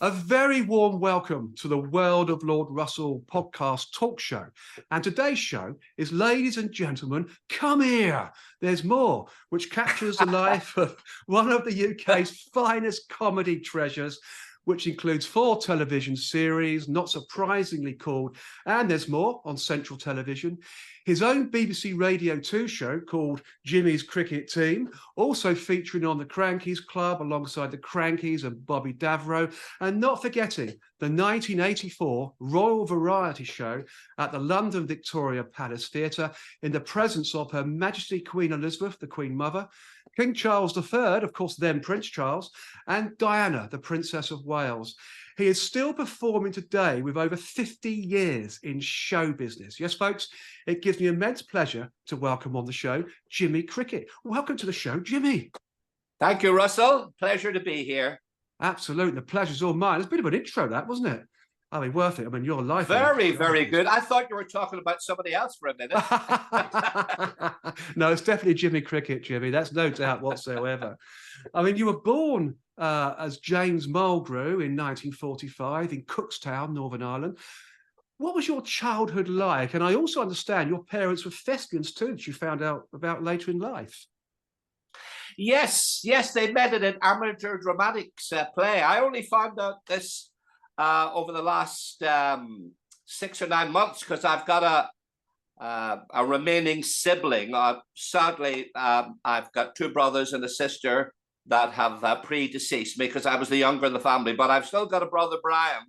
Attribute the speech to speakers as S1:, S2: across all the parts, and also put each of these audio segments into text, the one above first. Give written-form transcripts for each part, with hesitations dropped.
S1: A very warm welcome to the World of Lord Russell podcast talk show. And today's show is, ladies and gentlemen, come here. There's more, which captures the life of one of the UK's finest comedy treasures, which includes 4 television series, not surprisingly called And There's More on Central Television, his own BBC Radio 2 show called Jimmy's Cricket Team, also featuring on the Crankies Club alongside the Crankies and Bobby Davro, and not forgetting the 1984 Royal Variety Show at the London Victoria Palace Theatre in the presence of Her Majesty Queen Elizabeth, the Queen Mother, King Charles III, of course, then Prince Charles, and Diana, the Princess of Wales. He is still performing today with over 50 years in show business. Yes, folks, it gives me immense pleasure to welcome on the show Jimmy Cricket. Welcome to the show, Jimmy.
S2: Thank you, Russell. Pleasure to be here.
S1: Absolutely. The pleasure's all mine. It's a bit of an intro, that, wasn't it? I mean, worth it. I mean, your life.
S2: Very, very good. I thought you were talking about somebody else for a minute.
S1: No, it's definitely Jimmy Cricket, Jimmy. That's no doubt whatsoever. I mean, you were born as James Mulgrew in 1945 in Cookstown, Northern Ireland. What was your childhood like? And I also understand your parents were thespians too, that you found out about later in life.
S2: Yes, they met at an amateur dramatics play. I only found out this over the last 6 or 9 months because I've got a remaining sibling. Sadly, I've got 2 brothers and a sister that have predeceased me because I was the younger in the family, but I've still got a brother, Brian,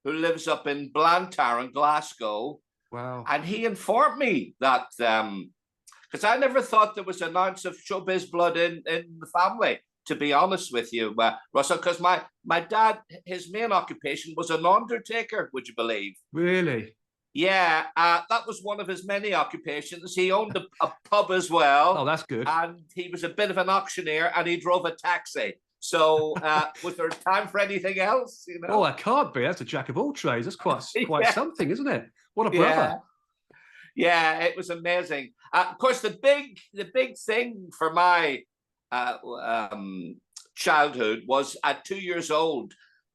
S2: who lives up in Blantyre in Glasgow.
S1: Wow.
S2: And he informed me that, because I never thought there was an ounce of showbiz blood in the family, to be honest with you, Russell, because my dad, his main occupation was an undertaker, would you believe?
S1: Really?
S2: Yeah, that was one of his many occupations. He owned a pub as well.
S1: Oh, that's good.
S2: And he was a bit of an auctioneer, and he drove a taxi. So was there time for anything else? You know?
S1: Oh, that can't be. That's a jack of all trades. That's quite yeah. Something, isn't it? What a brother.
S2: Yeah, it was amazing. Of course, the big thing for my childhood was at 2 years old,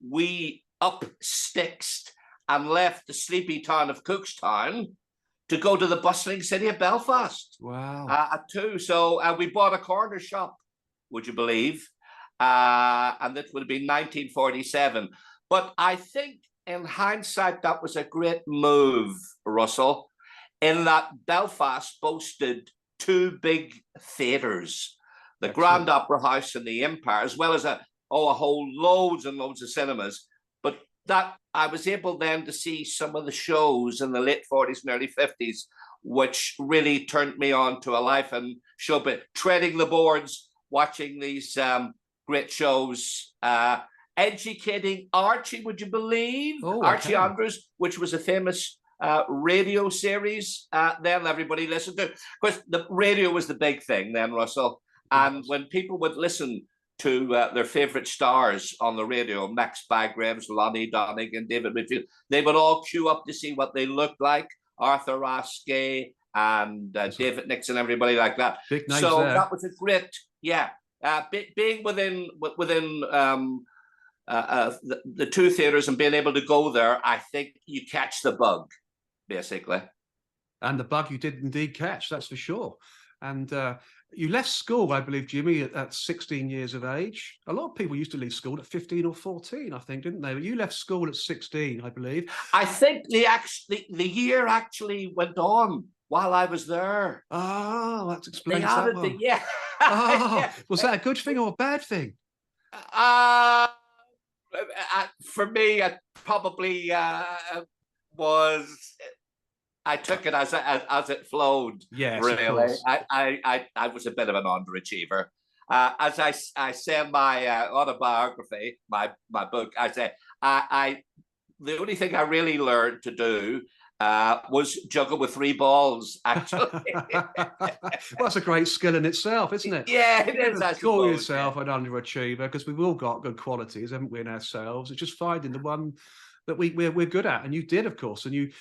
S2: we up sticks and left the sleepy town of Cookstown to go to the bustling city of Belfast.
S1: Wow.
S2: At 2. So we bought a corner shop, would you believe? And that would have been 1947. But I think in hindsight, that was a great move, Russell, in that Belfast boasted 2 big theatres, the Grand Opera House and the Empire, as well as a whole loads and loads of cinemas. But that I was able then to see some of the shows in the late 40s and early 50s, which really turned me on to a life in showbiz, treading the boards, watching these great shows, educating Archie, would you believe?
S1: Oh,
S2: Archie Andrews, which was a famous radio series then everybody listened to. Of course, the radio was the big thing then, Russell. And when people would listen to their favourite stars on the radio, Max Bygraves, Lonnie Donegan, David Whitfield, they would all queue up to see what they looked like, Arthur Askey and David Nixon, everybody like that.
S1: Big names
S2: so
S1: there.
S2: that was a great, being within the 2 theatres and being able to go there, I think you catch the bug, basically.
S1: And the bug you did indeed catch, that's for sure. And you left school, I believe, Jimmy, at 16 years of age. A lot of people used to leave school at 15 or 14, I think, didn't they? But you left school at 16, I believe.
S2: I think the year actually went on while I was there.
S1: Oh, that explains that one.
S2: Yeah.
S1: Oh, was that a good thing or a bad thing?
S2: For me, it probably was. I took it as it flowed.
S1: Yes,
S2: really. I was a bit of an underachiever. As I say in my autobiography, my book, I say the only thing I really learned to do was juggle with 3 balls, actually.
S1: Well, that's a great skill in itself, isn't it?
S2: Yeah, it is.
S1: Call yourself an underachiever because we've all got good qualities, haven't we, in ourselves? It's just finding the one that we're good at. And you did, of course. And you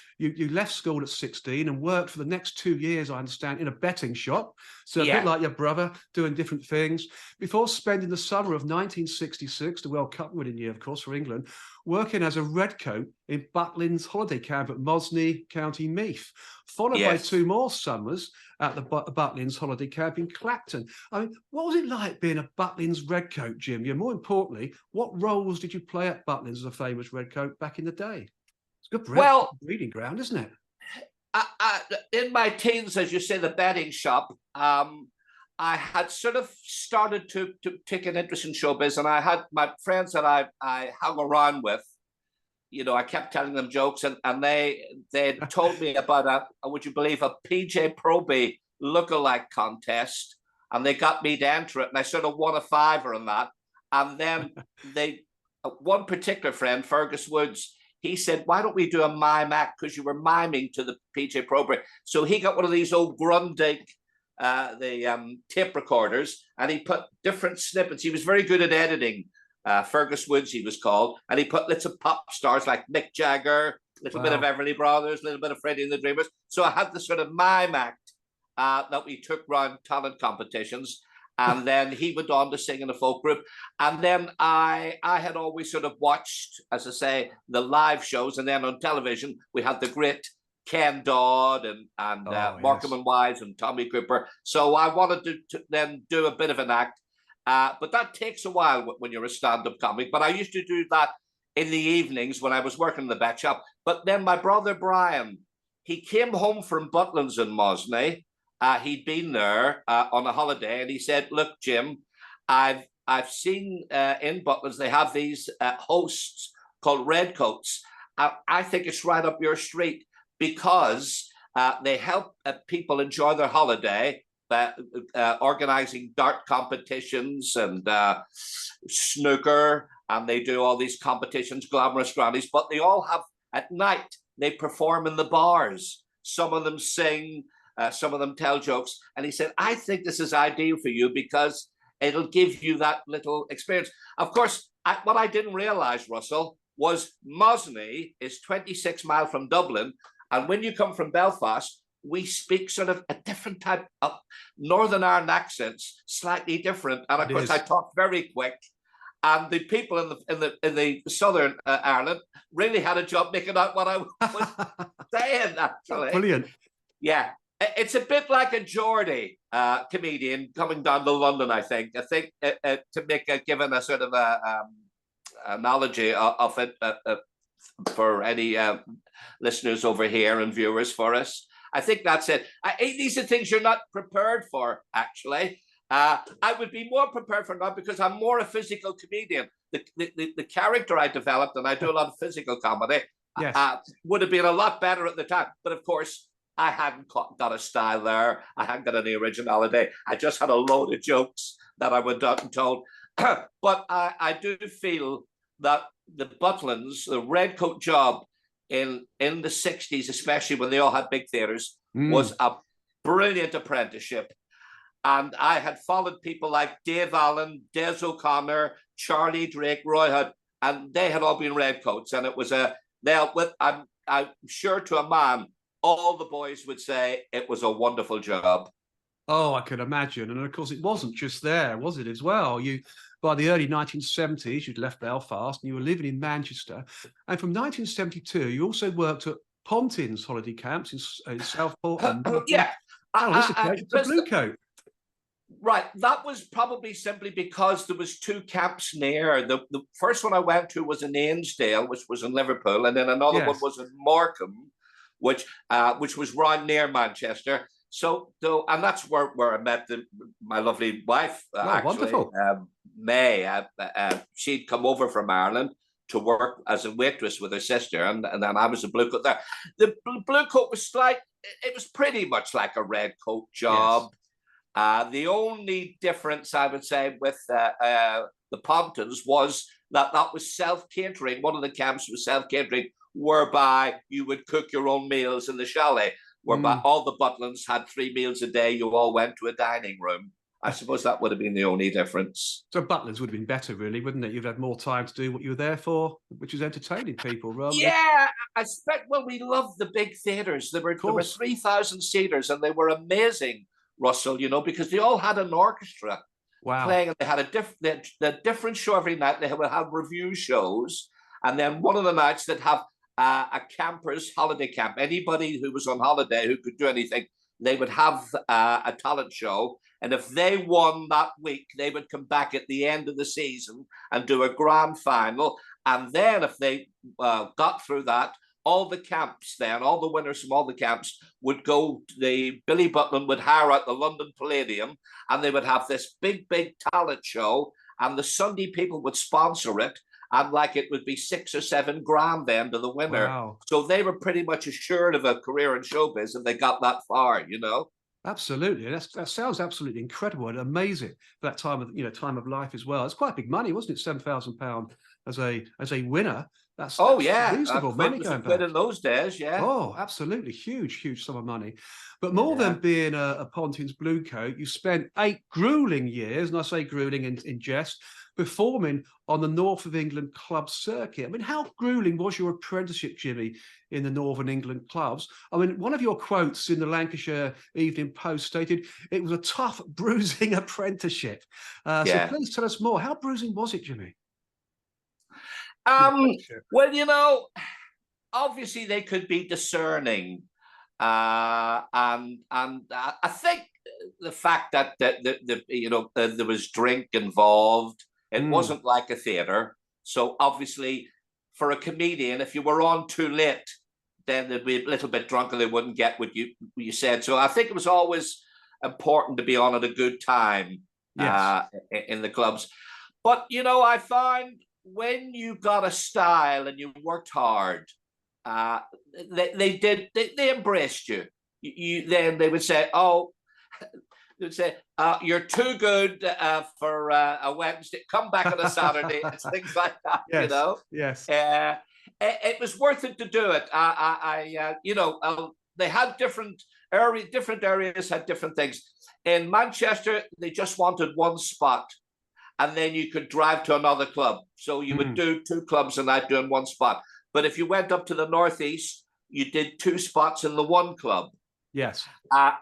S1: left school at 16 and worked for the next 2 years, I understand, in a betting shop. So a bit like your brother, doing different things, before spending the summer of 1966, the World Cup winning year, of course, for England, working as a redcoat in Butlins holiday camp at Mosney, County Meath, followed by
S2: Yes.
S1: 2 more summers at the Butlins holiday camp in Clacton. I mean, what was it like being a Butlins redcoat, Jim? Yeah, more importantly, what roles did you play at Butlins as a famous redcoat back in the day? It's a good
S2: Well,
S1: breeding ground, isn't it?
S2: in my teens, as you say, the betting shop, I had sort of started to take an interest in showbiz, and I had my friends that I hung around with. You know, I kept telling them jokes, and they told me about would you believe, a PJ Proby lookalike contest, and they got me to enter it, and I sort of won a fiver on that. And then one particular friend, Fergus Woods, he said, "Why don't we do a mime act? Because you were miming to the PJ Proby." So he got one of these old Grundig tape recorders, and he put different snippets. He was very good at editing. Fergus Woods, he was called, and he put lots of pop stars like Mick Jagger, a little bit of Everly Brothers, a little bit of Freddie and the Dreamers. So I had this sort of mime act that we took round talent competitions, and then he went on to sing in a folk group. And then I had always sort of watched, as I say, the live shows, and then on television we had the great Ken Dodd and Markham and Wise and Tommy Cooper. So I wanted to then do a bit of an act, but that takes a while when you're a stand-up comic. But I used to do that in the evenings when I was working in the bet shop. But then my brother Brian, he came home from Butlins in Mosney. He'd been there on a holiday, and he said, "Look, Jim, I've seen in Butlins they have these hosts called Redcoats. I think it's right up your street, because they help people enjoy their holiday, organizing dart competitions and snooker, and they do all these competitions, glamorous grannies, but they all have, at night, they perform in the bars. Some of them sing, some of them tell jokes." And he said, "I think this is ideal for you because it'll give you that little experience." Of course, what I didn't realize, Russell, was Mosney is 26 miles from Dublin. And when you come from Belfast, we speak sort of a different type of Northern Ireland accents, slightly different. And of course, I talk very quick. And the people in the Southern Ireland really had a job making out what I was saying, actually.
S1: Brilliant. Yeah.
S2: It's a bit like a Geordie comedian coming down to London, I think. I think to make given a sort of analogy of it for any listeners over here and viewers for us, I think that's it. These are things you're not prepared for, actually. I would be more prepared for now because I'm more a physical comedian. The character I developed, and I do a lot of physical comedy, would have been a lot better at the time. But of course, I hadn't got a style there. I hadn't got any originality. I just had a load of jokes that I went out and told. But I do feel that the Butlins, the Redcoat job in the 60s, especially when they all had big theatres, was a brilliant apprenticeship. And I had followed people like Dave Allen, Des O'Connor, Charlie Drake, Roy Hood, and they had all been Redcoats. And it was I'm sure to a man, all the boys would say it was a wonderful job.
S1: Oh, I can imagine. And of course, it wasn't just there, was it, as well? By the early 1970s, you'd left Belfast and you were living in Manchester. And from 1972, you also worked at Pontins holiday camps in Southport.
S2: Yeah.
S1: The Blue Coat.
S2: Right. That was probably simply because there was 2 camps near. The first one I went to was in Ainsdale, which was in Liverpool. And then another one was in Morecambe, which was right near Manchester. So, and that's where I met my lovely wife, actually.
S1: Wonderful.
S2: May. She'd come over from Ireland to work as a waitress with her sister, and then I was a Blue Coat there. The Blue Coat was it was pretty much like a Redcoat job. Yes. The only difference, I would say, with the Pontins was that was self-catering. One of the camps was self-catering, whereby you would cook your own meals in the chalet, whereby all the Butlins had 3 meals a day. You all went to a dining room. I suppose that would have been the only difference. So
S1: Butlins would have been better, really, wouldn't it? You'd had more time to do what you were there for, which is entertaining people, rather.
S2: Yeah, I expect. Well, we loved the big theatres. There were 3,000 seaters, and they were amazing, Russell. You know, because they all had an orchestra playing, and they had a different show every night. They would have review shows, And then one of the nights they'd have a camper's holiday camp. Anybody who was on holiday who could do anything, they would have a talent show. And if they won that week, they would come back at the end of the season and do a grand final. And then if they got through that, all the camps then, all the winners from all the camps would go, Billy Butlin would hire out the London Palladium, and they would have this big, big talent show, and the Sunday people would sponsor it, and like it would be 6 or 7 grand then to the winner.
S1: Wow.
S2: So they were pretty much assured of a career in showbiz if they got that far, you know?
S1: Absolutely. That sounds absolutely incredible and amazing for that time of life as well. It's quite big money, wasn't it? £7,000 as a winner. That's reasonable money going back
S2: in those days, yeah.
S1: Oh, absolutely. Huge sum of money. But more than being a Pontins Bluecoat, you spent 8 grueling years, and I say grueling in jest, performing on the North of England club circuit. I mean, how grueling was your apprenticeship, Jimmy, in the Northern England clubs? I mean, one of your quotes in the Lancashire Evening Post stated it was a tough, bruising apprenticeship. So please tell us more. How bruising was it, Jimmy?
S2: Well, you know, obviously they could be discerning, and I think the fact that there was drink involved, it wasn't like a theatre. So obviously, for a comedian, if you were on too late, then they'd be a little bit drunk and they wouldn't get what you said. So I think it was always important to be on at a good time in the clubs. But you know, I find when you got a style and you worked hard, they embraced you. Then they would say, they'd say, you're too good for a Wednesday. Come back on a Saturday. It's things like that, you know.
S1: Yes.
S2: It was worth it to do it. They had different areas had different things. In Manchester, they just wanted one spot, and then you could drive to another club. So you would do 2 clubs a night doing one spot. But if you went up to the northeast, you did 2 spots in the one club.
S1: Yes.
S2: And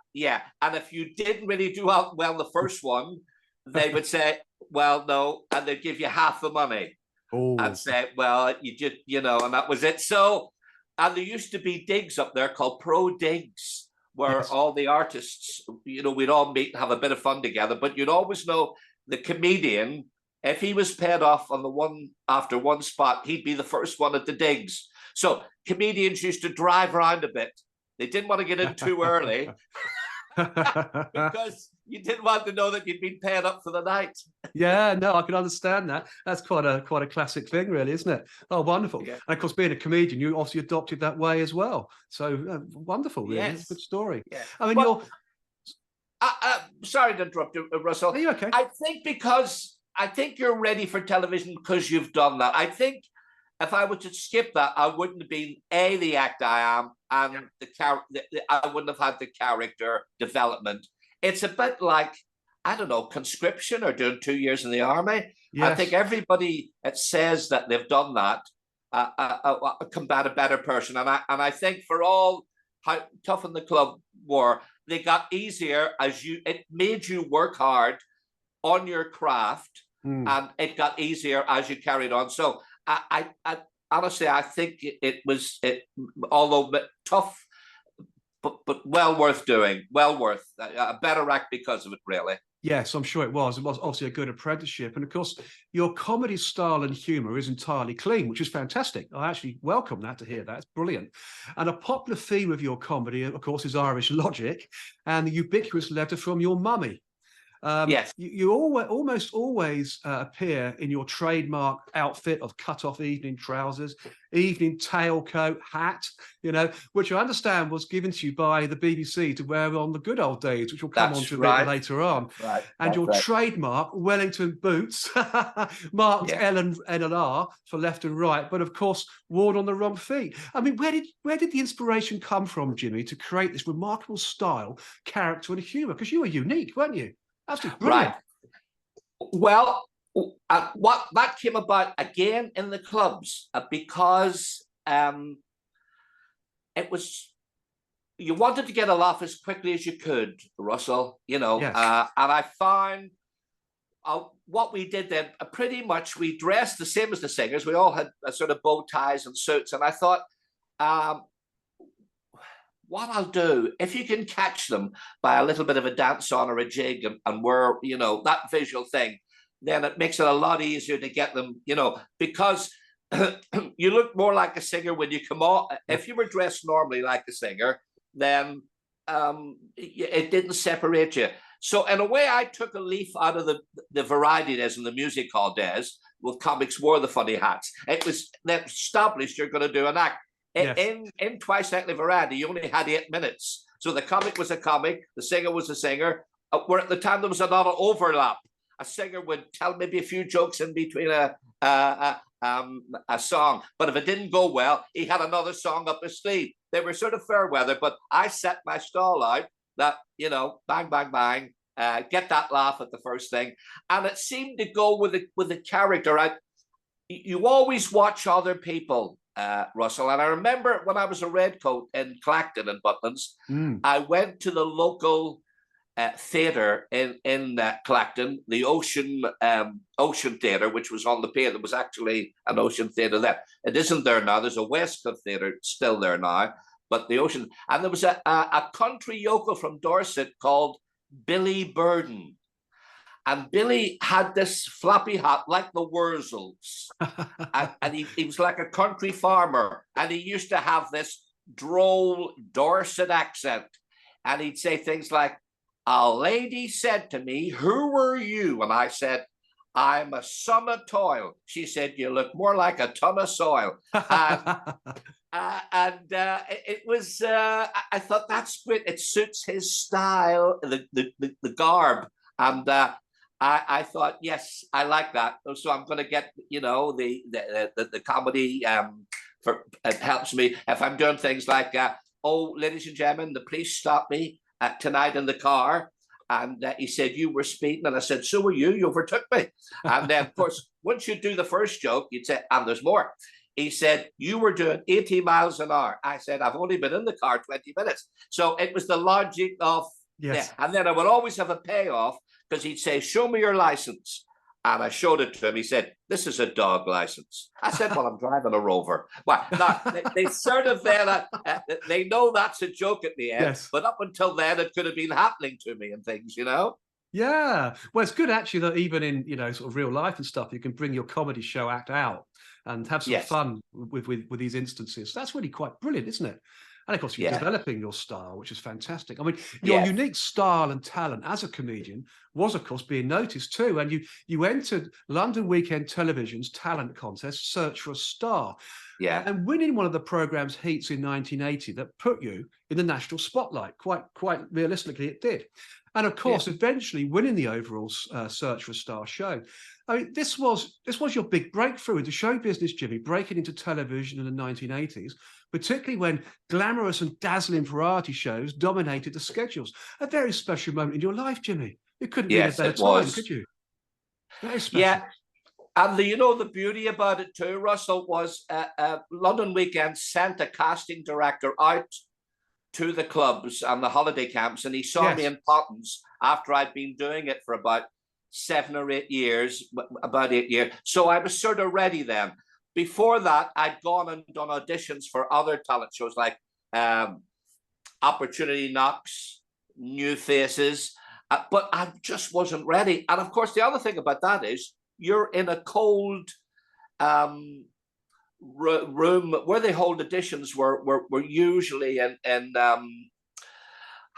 S2: if you didn't really do well the first one, they would say, well, no, and they'd give you half the money. And say, well, you just, and that was it. So, and there used to be digs up there called pro digs, where all the artists, we'd all meet and have a bit of fun together. But you'd always know the comedian, if he was paid off on the one after one spot, he'd be the first one at the digs. So comedians used to drive around a bit. They didn't want to get in too early because you didn't want to know that you'd been paid up for the night.
S1: Yeah, no, I can understand that. That's quite a classic thing, really, isn't it? Oh, wonderful. Yeah. And of course, being a comedian, you obviously adopted that way as well. So wonderful, really. Yes. It's a good story. Yeah. I mean,
S2: sorry to interrupt you, Russell.
S1: Are you okay?
S2: I think you're ready for television because you've done that. I think if I were to skip that, I wouldn't have been the actor I am, and I wouldn't have had the character development. It's a bit like, I don't know, conscription or doing 2 years in the army. Yes. I think everybody that says that they've done that come back a better person. And I think for all how tough in the club were, they got easier it made you work hard on your craft, and it got easier as you carried on. So I honestly, I think it was although tough, but well worth doing, well worth a better act because of it, really.
S1: Yes, I'm sure it was. It was obviously a good apprenticeship. And of course, your comedy style and humour is entirely clean, which is fantastic. I actually welcome that, to hear that. It's brilliant. And a popular theme of your comedy, of course, is Irish logic and the ubiquitous letter from your mummy.
S2: Yes.
S1: You almost always appear in your trademark outfit of cut-off evening trousers, evening tailcoat, hat, which I understand was given to you by the BBC to wear on the good old days, which we'll come on to a bit later on.
S2: Right.
S1: And your trademark Wellington boots, marked L and R for left and right, but of course worn on the wrong feet. I mean, where did the inspiration come from, Jimmy, to create this remarkable style, character, and humour? Because you were unique, weren't you? Absolutely brilliant.
S2: Right. Well, what that came about again in the clubs because it was, you wanted to get a laugh as quickly as you could, Russell. Yes. And I found what we did then, pretty much we dressed the same as the singers. We all had sort of bow ties and suits. And I thought, what I'll do, if you can catch them by a little bit of a dance on or a jig and we're, you know, that visual thing, then it makes it a lot easier to get them, you know, because you look more like a singer when you come on. If you were dressed normally like a singer, then it didn't separate you. So in a way, I took a leaf out of the variety days and the music hall days with comics wore the funny hats. It was established you're going to do an act. Yes. In Twice Nightly Variety, you only had 8 minutes. So the comic was a comic, the singer was a singer. Where at the time there was a lot of overlap. A singer would tell maybe a few jokes in between a song, but if it didn't go well, he had another song up his sleeve. They were sort of fair weather, but I set my stall out that, you know, bang, bang, bang, get that laugh at the first thing. And it seemed to go with the character. You always watch other people, Russell. And I remember when I was a Redcoat in Clacton and Butlins, I went to the local theatre in Clacton, the Ocean Theatre, which was on the pier. There was actually an Ocean Theatre there. It isn't there now. There's a Westcoat Theatre still there now, but the Ocean. And there was a country yokel from Dorset called Billy Burden. And Billy had this floppy hat like the Wurzels. and he was like a country farmer. And he used to have this droll Dorset accent. And he'd say things like, "A lady said to me, 'Who are you?' And I said, 'I'm a son of toil.' She said, 'You look more like a ton of soil.'" It was, I thought that's great. It suits his style, the garb. And I thought, yes, I like that. So I'm going to get, you know, the comedy it helps me if I'm doing things like, "Oh, ladies and gentlemen, the police stopped me tonight in the car, and he said you were speeding," and I said, "So were you. You overtook me." And then, of course, once you do the first joke, you'd say, "And there's more." He said, "You were doing 80 miles an hour." I said, "I've only been in the car 20 minutes." So it was the logic of, yes. And then I would always have a payoff because he'd say, "Show me your license." And I showed it to him. He said, "This is a dog license." I said, "Well, I'm driving a Rover." Well, now, they sort of then, they know that's a joke at the end. Yes. But up until then, it could have been happening to me and things, you know?
S1: Yeah. Well, it's good actually that even in, you know, sort of real life and stuff, you can bring your comedy show act out and have some fun with these instances. That's really quite brilliant, isn't it? And of course, you're developing your style, which is fantastic. I mean, your unique style and talent as a comedian was, of course, being noticed too. And you entered London Weekend Television's talent contest, Search for a Star. Yeah. And winning one of the programme's heats in 1980 that put you in the national spotlight. Quite realistically, it did. And of course, eventually winning the overall Search for a Star show. I mean, this was your big breakthrough into show business, Jimmy, breaking into television in the 1980s, particularly when glamorous and dazzling variety shows dominated the schedules. A very special moment in your life, Jimmy. It couldn't be a better time, could you? Very special.
S2: Yeah. And the beauty about it too, Russell, was London Weekend sent a casting director out to the clubs and the holiday camps, and he saw me in Butlins after I'd been doing it for about 7 or 8 years, about 8 years. So I was sort of ready then. Before that, I'd gone and done auditions for other talent shows like Opportunity Knocks, New Faces, but I just wasn't ready. And of course, the other thing about that is you're in a cold room where they hold auditions were usually in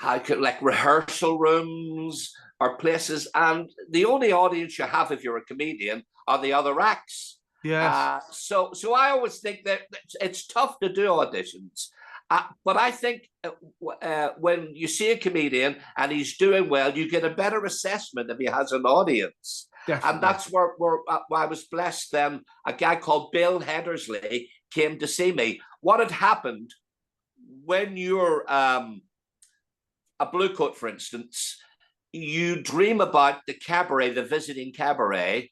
S2: like rehearsal rooms or places, and the only audience you have if you're a comedian are the other acts. Yes. So I always think that it's tough to do auditions, but I think when you see a comedian and he's doing well, you get a better assessment if he has an audience. Definitely. And that's where I was blessed. Then a guy called Bill Heddersley came to see me. What had happened when you're a bluecoat, for instance, you dream about the cabaret, the visiting cabaret,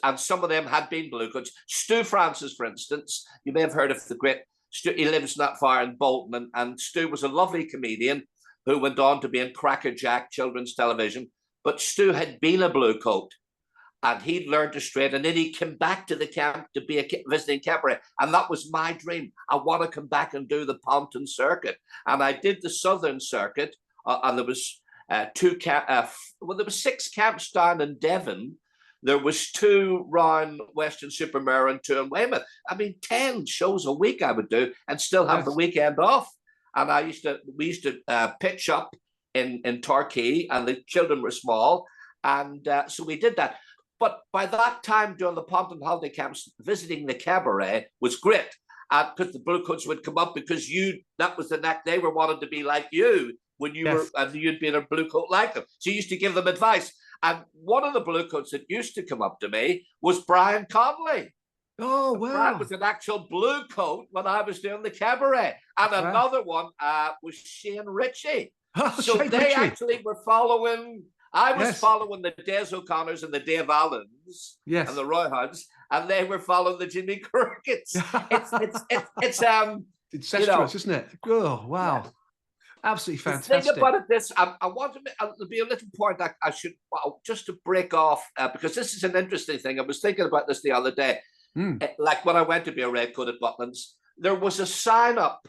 S2: and some of them had been bluecoats. Stu Francis, for instance, you may have heard of the great Stu. He lives not far in Bolton, and Stu was a lovely comedian who went on to be in Cracker Jack children's television. But Stu had been a bluecoat, and he'd learned to straight, and then he came back to the camp to be a visiting cabaret, and that was my dream. I want to come back and do the Ponton circuit, and I did the Southern circuit, and there was there was 6 camps down in Devon. There was 2 round Western Supermare and 2 in Weymouth. I mean, 10 shows a week I would do and still have the weekend off. And we used to pitch up in Torquay, and the children were small. And so we did that. But by that time, during the Ponton holiday camps, visiting the cabaret was great. Because the Bluecoats would come up, because that was the knack. They were wanting to be like you when you were, and you'd been a Bluecoat like them. So you used to give them advice. And one of the Bluecoats that used to come up to me was Brian Conley.
S1: Oh, wow.
S2: Brian was an actual Bluecoat when I was doing the cabaret. And another one was Shane Ritchie.
S1: Oh,
S2: so
S1: Shane
S2: they
S1: Ritchie.
S2: actually were following. I was following the Des O'Connors and the Dave Allens and the Roy Hudds, and they were following the Jimmy Crickets. It's
S1: incestuous, isn't it? Oh, wow. Yeah. Absolutely fantastic.
S2: The thing about it, I want to be a little point I should, just to break off, because this is an interesting thing. I was thinking about this the other day. Like when I went to be a Redcoat at Butlins, there was a sign up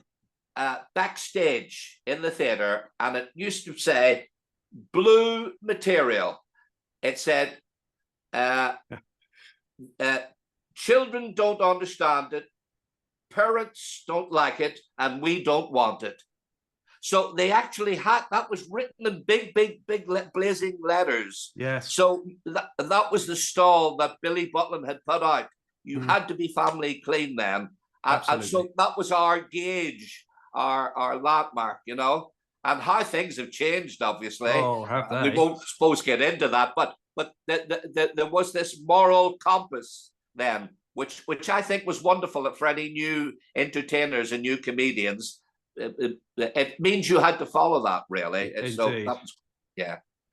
S2: backstage in the theatre, and it used to say, blue material. It said, children don't understand it, parents don't like it, and we don't want it. So they actually had, that was written in big blazing letters.
S1: Yes.
S2: So that was the stall that Billy Butlin had put out. You had to be family clean then. And so that was our gauge, our landmark, you know. And how things have changed, obviously.
S1: Oh, have they?
S2: We won't suppose get into that, but there was this moral compass then, which I think was wonderful for any new entertainers and new comedians. It means you had to follow that, really.
S1: Indeed.
S2: So that was,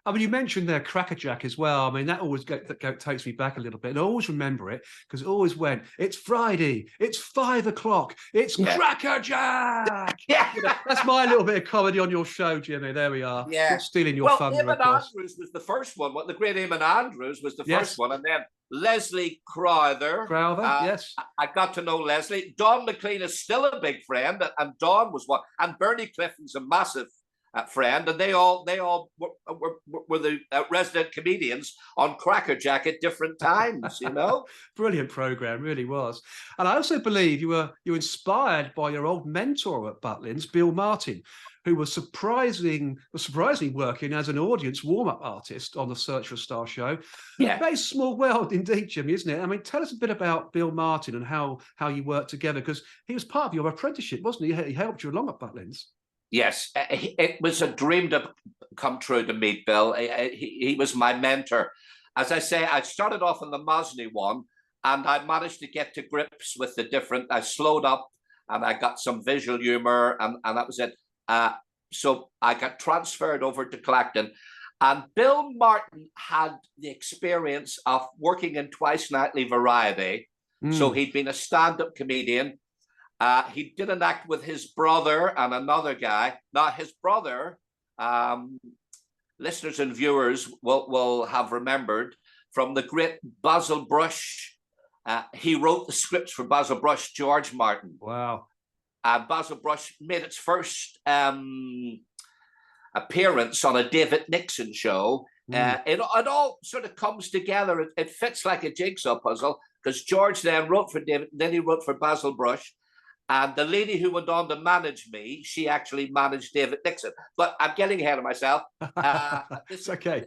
S1: I mean, you mentioned there Crackerjack as well. I mean, that always takes me back a little bit. And I always remember it because it always went, it's Friday, it's 5 o'clock, it's Crackerjack.
S2: Yeah.
S1: You know, that's my little bit of comedy on your show, Jimmy. There we are.
S2: Yeah.
S1: Not stealing your thunder,
S2: Eamon
S1: of course.
S2: Andrews was the first one. The great Eamon Andrews was the first one. And then Leslie Crowther.
S1: Yes.
S2: I got to know Leslie. Don McLean is still a big friend. And Don was one. And Bernie Clifton's a massive friend, and they all were the resident comedians on Crackerjack at different times, you know.
S1: Brilliant program, really was. And I also believe you were inspired by your old mentor at Butlins, Bill Martin, who was surprisingly working as an audience warm-up artist on the Search for a Star show.
S2: Yeah,
S1: very small world indeed, Jimmy, isn't it? I mean, tell us a bit about Bill Martin and how you worked together, because he was part of your apprenticeship, wasn't he? He helped you along at Butlins.
S2: Yes, it was a dream to come true to meet Bill. He was my mentor. As I say, I started off in the Mosney one, and I managed to get to grips with the different. I slowed up, and I got some visual humor, and that was it. So I got transferred over to Clacton, and Bill Martin had the experience of working in twice nightly variety. So he'd been a stand-up comedian. He did an act with his brother and another guy. Now, his brother, listeners and viewers will have remembered from the great Basil Brush. He wrote the scripts for Basil Brush, George Martin.
S1: Wow.
S2: Basil Brush made its first appearance on a David Nixon show. It all sort of comes together. It fits like a jigsaw puzzle, because George then wrote for David, then he wrote for Basil Brush. And the lady who went on to manage me, she actually managed David Nixon. But I'm getting ahead of myself.
S1: It's okay.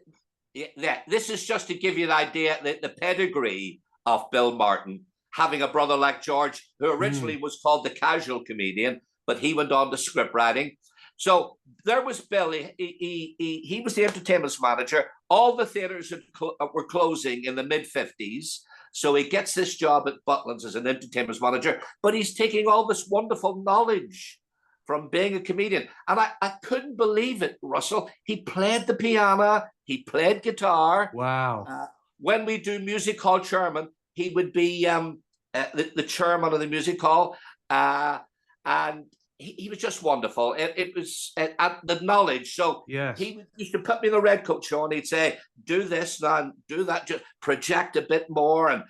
S2: Yeah, this is just to give you an idea that the pedigree of Bill Martin, having a brother like George, who originally was called the casual comedian, but he went on to script writing. So there was Bill. He was the entertainment manager. All the theaters were closing in the mid-50s. So he gets this job at Butlins as an entertainment manager, but he's taking all this wonderful knowledge from being a comedian. And I couldn't believe it, Russell. He played the piano, he played guitar.
S1: Wow.
S2: When we do music hall chairman, he would be the chairman of the music hall. And he was just wonderful. It was the knowledge. So
S1: Yes.
S2: he used to put me in the Redcoat show, and he'd say, "Do this now, do that, just project a bit more, and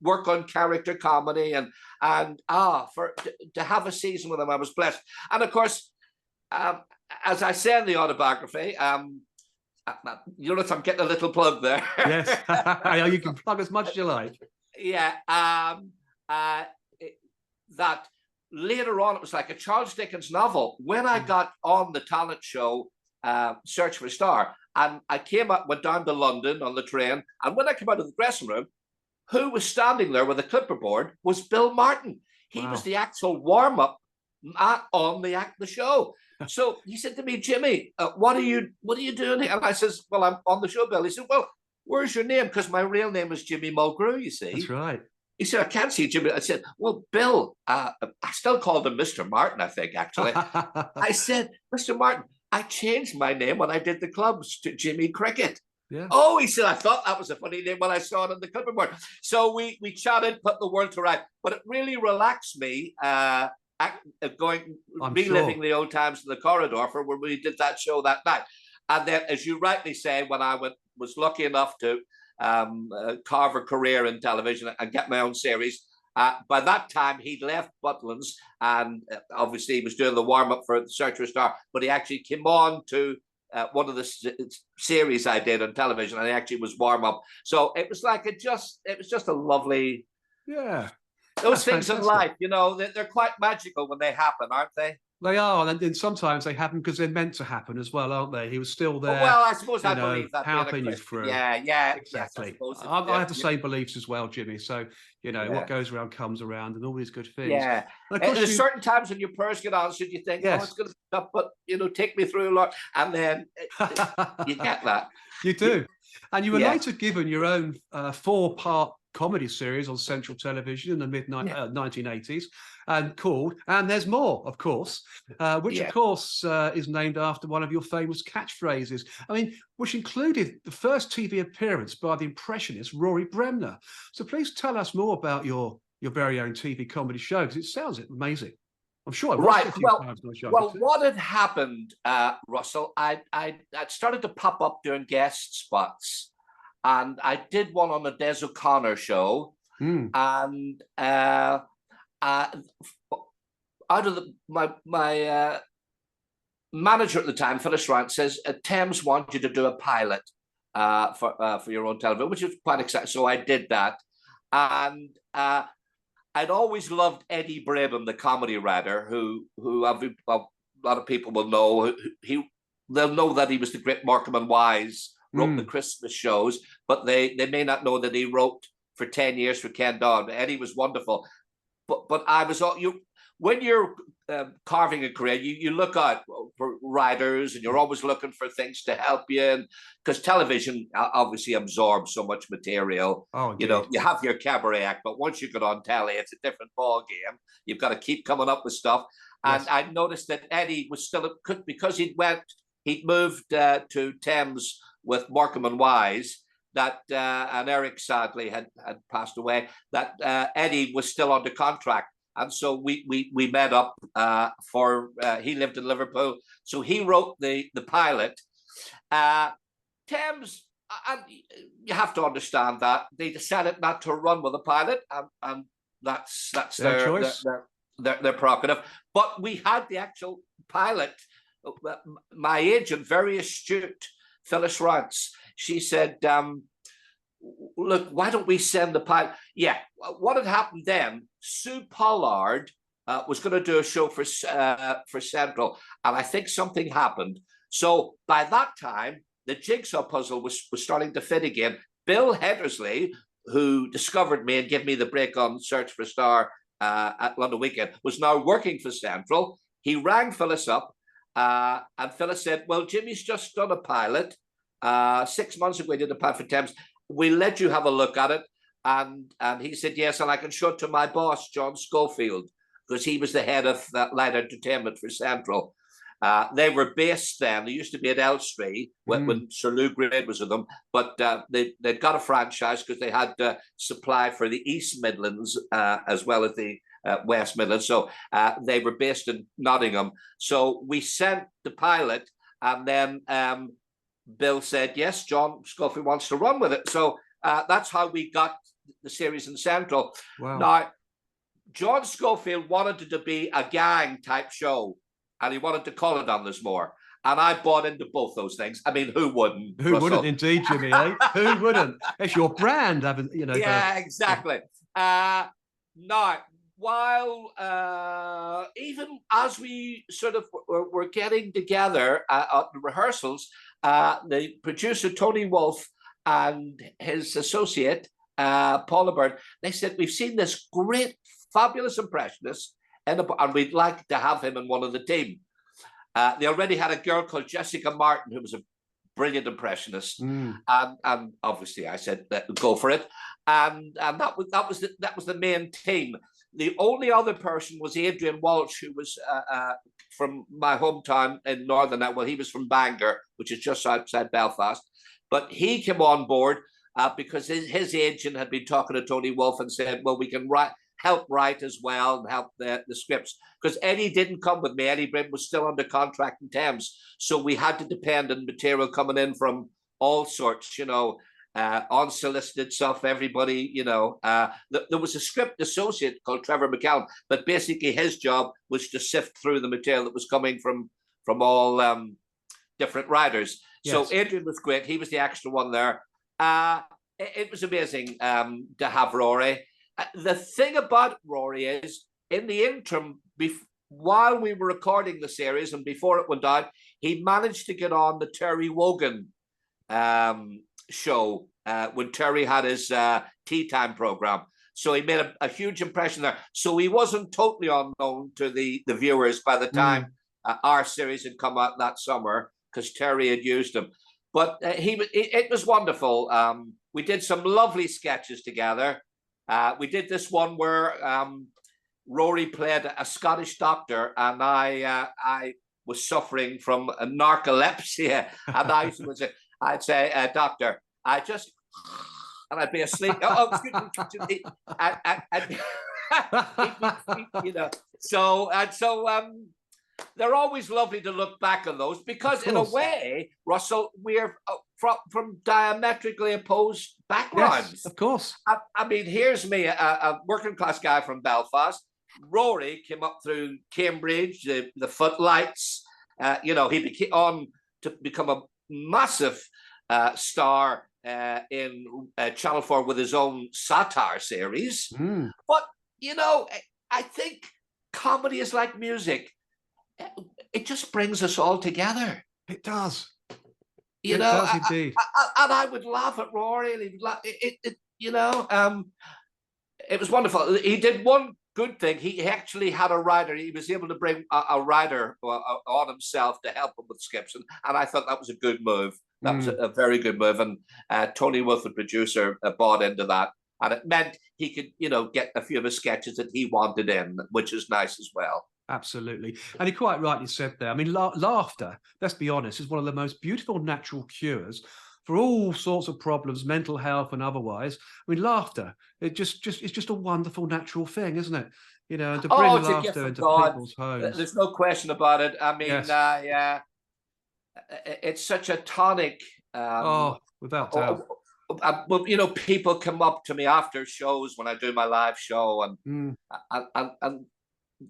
S2: work on character comedy." And to have a season with him, I was blessed. And of course, as I say in the autobiography, you notice I'm getting a little plug there.
S1: Yes, you can plug as much as you like.
S2: Yeah, that later on, it was like a Charles Dickens novel. When I got on the talent show, Search for a Star, and I went down to London on the train, and when I came out of the dressing room, who was standing there with a clipperboard was Bill Martin. He was the actual warm-up on the show. So he said to me, "Jimmy, what are you doing here?" And I says, "Well, I'm on the show, Bill." He said, "Well, where's your name?" Because my real name is Jimmy Mulgrew, you see.
S1: That's right.
S2: He said, "I can't see Jimmy." I said, "Well, Bill," I still called him Mr. Martin, I think, actually. I said, "Mr. Martin, I changed my name when I did the clubs to Jimmy Cricket."
S1: Yeah.
S2: Oh, he said, "I thought that was a funny name when I saw it on the clipboard." So we chatted, put the word to right. But it really relaxed me, reliving the old times in the corridor for when we did that show that night. And then, as you rightly say, when I was lucky enough to carve a career in television and get my own series, by that time he'd left Butlins, and obviously he was doing the warm-up for the Search for a Star, but he actually came on to one of the series I did on television, and he actually was warm-up. So it was like it was just a lovely, those things in life, they're quite magical when they happen, aren't they?
S1: They are, and then sometimes they happen because they're meant to happen as well, aren't they? He was still there.
S2: Well, I suppose I believe that.
S1: Helping you through.
S2: Yeah,
S1: exactly.
S2: Yes,
S1: I have the same beliefs as well, Jimmy. So what goes around comes around, and all these good things.
S2: Yeah. There's certain times when your prayers get answered, you think, "Oh, it's going to be tough, but take me through a lot," and then you get that.
S1: You do, and you were later given your own 4-part comedy series on Central Television in the mid-1980s, and called "And There's More," of course, which of course is named after one of your famous catchphrases. I mean, which included the first TV appearance by the impressionist Rory Bremner. So please tell us more about your very own TV comedy show, because it sounds amazing. I'm sure I watched it a few times when I was younger.
S2: Well, what had happened, Russell? I'd started to pop up doing guest spots. And I did one on the Des O'Connor show, and out of my manager at the time, Phyllis Rant, says, "Thames want you to do a pilot for your own television," which was quite exciting. So I did that, and I'd always loved Eddie Brabham, the comedy writer, who a lot of people will know. They'll know that he was the great Morecambe and Wise. Wrote the Christmas shows, but they may not know that he wrote for 10 years for Ken Dodd. Eddie was wonderful. But I was when you're carving a career, you look out for writers, and you're always looking for things to help you, because television obviously absorbs so much material. You have your cabaret act, but once you get on telly, it's a different ball game. You've got to keep coming up with stuff. And I noticed that Eddie was still, because he'd moved to Thames with Morecambe and Wise, and Eric sadly had passed away, that Eddie was still under contract. And so we met up he lived in Liverpool. So he wrote the pilot. Thames, and you have to understand that they decided not to run with the pilot, and that's their choice, their prerogative. But we had the actual pilot. My agent, very astute, Phyllis Rance, she said, "Look, why don't we send the pilot?" Yeah, what had happened then, Sue Pollard was going to do a show for Central, and I think something happened. So by that time, the jigsaw puzzle was starting to fit again. Bill Heddersley, who discovered me and gave me the break on Search for a Star at London Weekend, was now working for Central. He rang Phyllis up, and Phyllis said, "Well, Jimmy's just done a pilot. 6 months ago, he did a pilot for Thames. We'll let you have a look at it." And he said, "Yes, and I can show it to my boss, John Schofield," because he was the head of light entertainment for Central. They were based then. They used to be at Elstree when Sir Lou Grade was with them, but they'd got a franchise because they had supply for the East Midlands as well as the West Midlands. So they were based in Nottingham. So we sent the pilot, and then Bill said, yes, John Scofield wants to run with it. So that's how we got the series in Central.
S1: Wow.
S2: Now, John Scofield wanted it to be a gang type show, and he wanted to call it on Lismore. And I bought into both those things. I mean, who wouldn't?
S1: Who wouldn't, indeed, Jimmy? Eh? Who wouldn't? It's your brand, haven't you know?
S2: Yeah, exactly. Now, while even as we sort of were getting together at the rehearsals, the producer Tony Wolfe and his associate Paula Byrne, they said, we've seen this great, fabulous impressionist, and we'd like to have him in one of the team. They already had a girl called Jessica Martin, who was a brilliant impressionist, and obviously I said, go for it, and that was the main team. The only other person was Adrian Walsh, who was from my hometown in Northern. Well, he was from Bangor, which is just outside Belfast, but he came on board because his agent had been talking to Tony Wolfe and said, well, we can help write as well and help the scripts, because Eddie didn't come with me. Eddie Brim was still under contract in Thames, so we had to depend on material coming in from all sorts, unsolicited stuff. Everybody, there was a script associate called Trevor McCallum, but basically his job was to sift through the material that was coming from all different writers. Yes. So Adrian was great. He was the extra one there. It was amazing to have Rory. The thing about Rory is, in the interim, while we were recording the series and before it went out, he managed to get on the Terry Wogan show when Terry had his tea time program. So he made a huge impression there. So he wasn't totally unknown to the viewers by the time our series had come out that summer, because Terry had used him. But it was wonderful. We did some lovely sketches together. We did this one where Rory played a Scottish doctor, and I was suffering from a narcolepsy, and I'd say, doctor, and I'd be asleep. Excuse me. So they're always lovely to look back on those, because in a way, Russell, we're from diametrically opposed backgrounds.
S1: Yes, of course.
S2: I mean, here's me, a working class guy from Belfast. Rory came up through Cambridge, the footlights. He became on to become a massive star in Channel 4 with his own satire series. But, I think comedy is like music. It just brings us all together.
S1: It does.
S2: It does indeed. And I would laugh at Rory. And it was wonderful. He did one good thing. He actually had a writer. He was able to bring a writer on himself to help him with scripts. And I thought that was a good move. That was a very good move. And Tony Wolfe, the producer, bought into that. And it meant he could, get a few of his sketches that he wanted in, which is nice as well.
S1: Absolutely. And he quite rightly said there, I mean, laughter, let's be honest, is one of the most beautiful natural cures for all sorts of problems, mental health and otherwise. I mean, laughter, it's just a wonderful natural thing, isn't it? And to bring laughter into people's homes.
S2: There's no question about it. I mean, yes. It's such a tonic.
S1: Without doubt.
S2: People come up to me after shows when I do my live show, and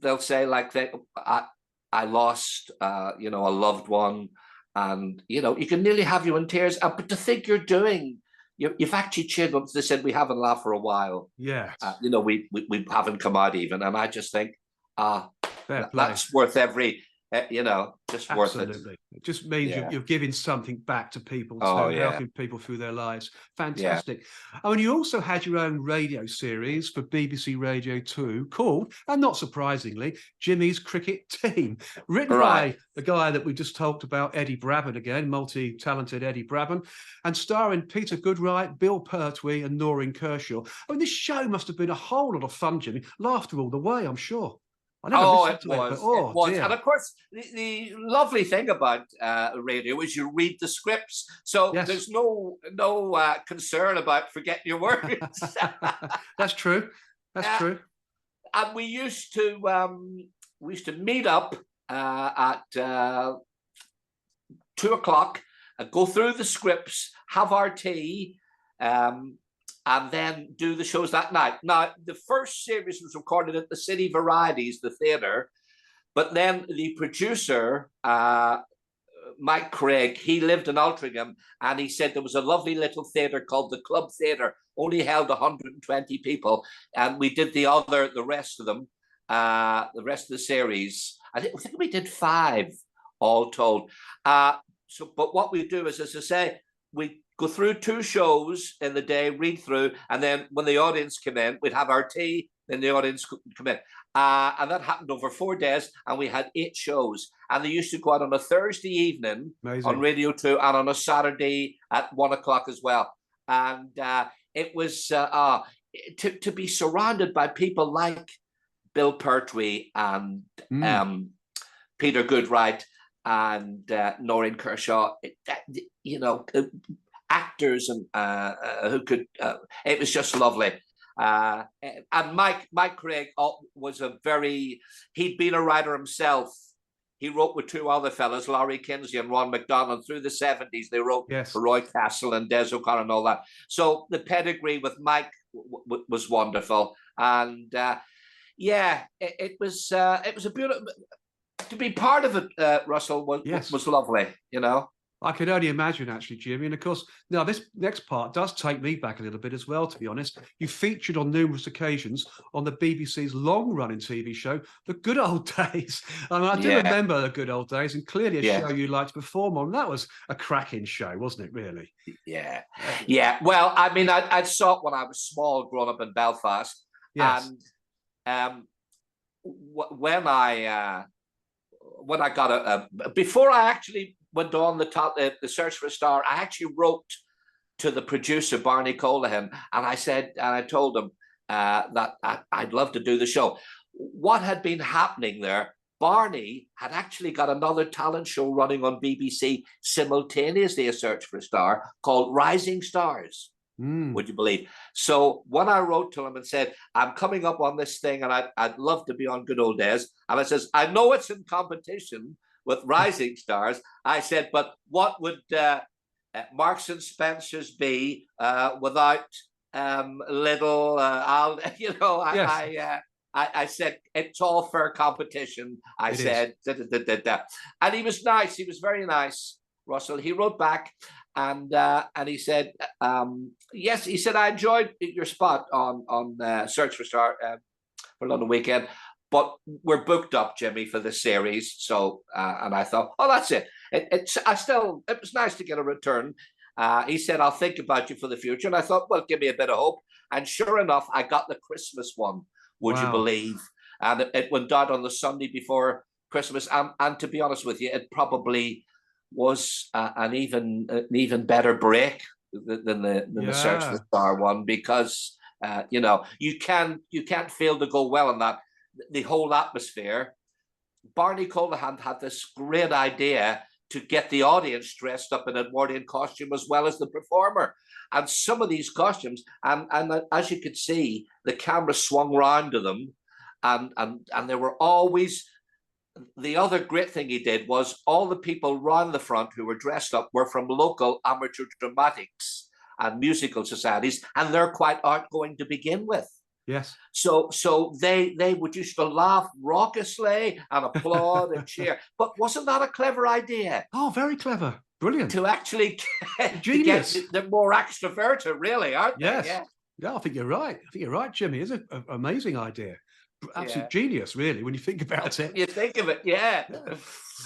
S2: they'll say, like, I lost, a loved one, and you can nearly have you in tears. But to think you've actually cheered them. They said, we haven't laughed for a while.
S1: Yeah.
S2: We haven't come out even, and I just think, that's worth every. Just
S1: Absolutely.
S2: worth it.
S1: It just means you're giving something back to people, helping people through their lives. Fantastic. Yeah. I mean, you also had your own radio series for BBC Radio 2 called, and not surprisingly, Jimmy's Cricket Team, written by the guy that we just talked about, Eddie Brabham again, multi-talented Eddie Brabham, and starring Peter Goodright, Bill Pertwee and Noreen Kershaw. I mean, this show must have been a whole lot of fun, Jimmy. Laughter all the way, I'm sure.
S2: It was.
S1: Dear.
S2: And of course, the lovely thing about radio is you read the scripts, so there's no concern about forgetting your words.
S1: That's true. That's true.
S2: and we used to meet up at 2 o'clock, go through the scripts, have our tea, and then do the shows that night. Now, the first series was recorded at the City Varieties, the theatre, but then the producer, Mike Craig, he lived in Altrincham, and he said there was a lovely little theatre called the Club Theatre, only held 120 people, and we did the rest of them, the rest of the series. I think we did 5 all told. But what we do is, as I say, we go through 2 shows in the day, read through, and then when the audience come in, we'd have our tea, then the audience come in. And that happened over 4 days, and we had 8 shows. And they used to go out on a Thursday evening on Radio 2 and on a Saturday at 1 o'clock as well. And it was to be surrounded by people like Bill Pertwee and Peter Goodright and Noreen Kershaw, actors and who could. It was just lovely. And Mike Craig was he'd been a writer himself. He wrote with 2 other fellas, Laurie Kinsey and Ron McDonald, through the 70s. They wrote for Roy Castle and Des O'Connor and all that. So the pedigree with Mike was wonderful. And it was a beautiful, to be part of it, Russell, was lovely,
S1: I can only imagine, actually, Jimmy. And of course, now this next part does take me back a little bit as well, to be honest. You featured on numerous occasions on the BBC's long-running TV show, The Good Old Days. I mean, I do remember The Good Old Days, and clearly a show you liked to perform on. That was a cracking show, wasn't it, really?
S2: Yeah. Well, I mean, I saw it when I was small, growing up in Belfast.
S1: Yes.
S2: And when I got before I actually went on the search for a star, I actually wrote to the producer, Barney Colahan, and I told him that I'd love to do the show. What had been happening there, Barney had actually got another talent show running on BBC simultaneously, a search for a star, called Rising Stars. Would you believe? So when I wrote to him and said, I'm coming up on this thing and I'd love to be on Good Old Days, and I says, I know it's in competition with Rising Stars. I said, but what would Marks and Spencer's be without little Al? I said, it's all fair competition. I said, and he was nice. He was very nice, Russell. He wrote back and he said, yes. He said, I enjoyed your spot on Search for Star for London Weekend, but we're booked up, Jimmy, for the series. So, and I thought, oh, that's it. It was nice to get a return. He said, I'll think about you for the future. And I thought, well, give me a bit of hope. And sure enough, I got the Christmas one, would you believe? And it went out on the Sunday before Christmas. And to be honest with you, it probably was an even better break than the Search for the Star one, because you can't fail to go well in that. The whole atmosphere. Barney Colahan had this great idea to get the audience dressed up in Edwardian costume as well as the performer. And some of these costumes, and as you could see, the camera swung round to them, and there were always. The other great thing he did was all the people round the front who were dressed up were from local amateur dramatics and musical societies, and they're quite outgoing to begin with.
S1: Yes.
S2: So they would used to laugh raucously and applaud and cheer. But wasn't that a clever idea?
S1: Oh, very clever. Brilliant.
S2: To actually
S1: Genius.
S2: They're more extroverted, really, aren't they?
S1: Yes. Yeah, I think you're right. Jimmy. It's an amazing idea. Absolute genius, really, when you think about it.
S2: You think of it, yeah.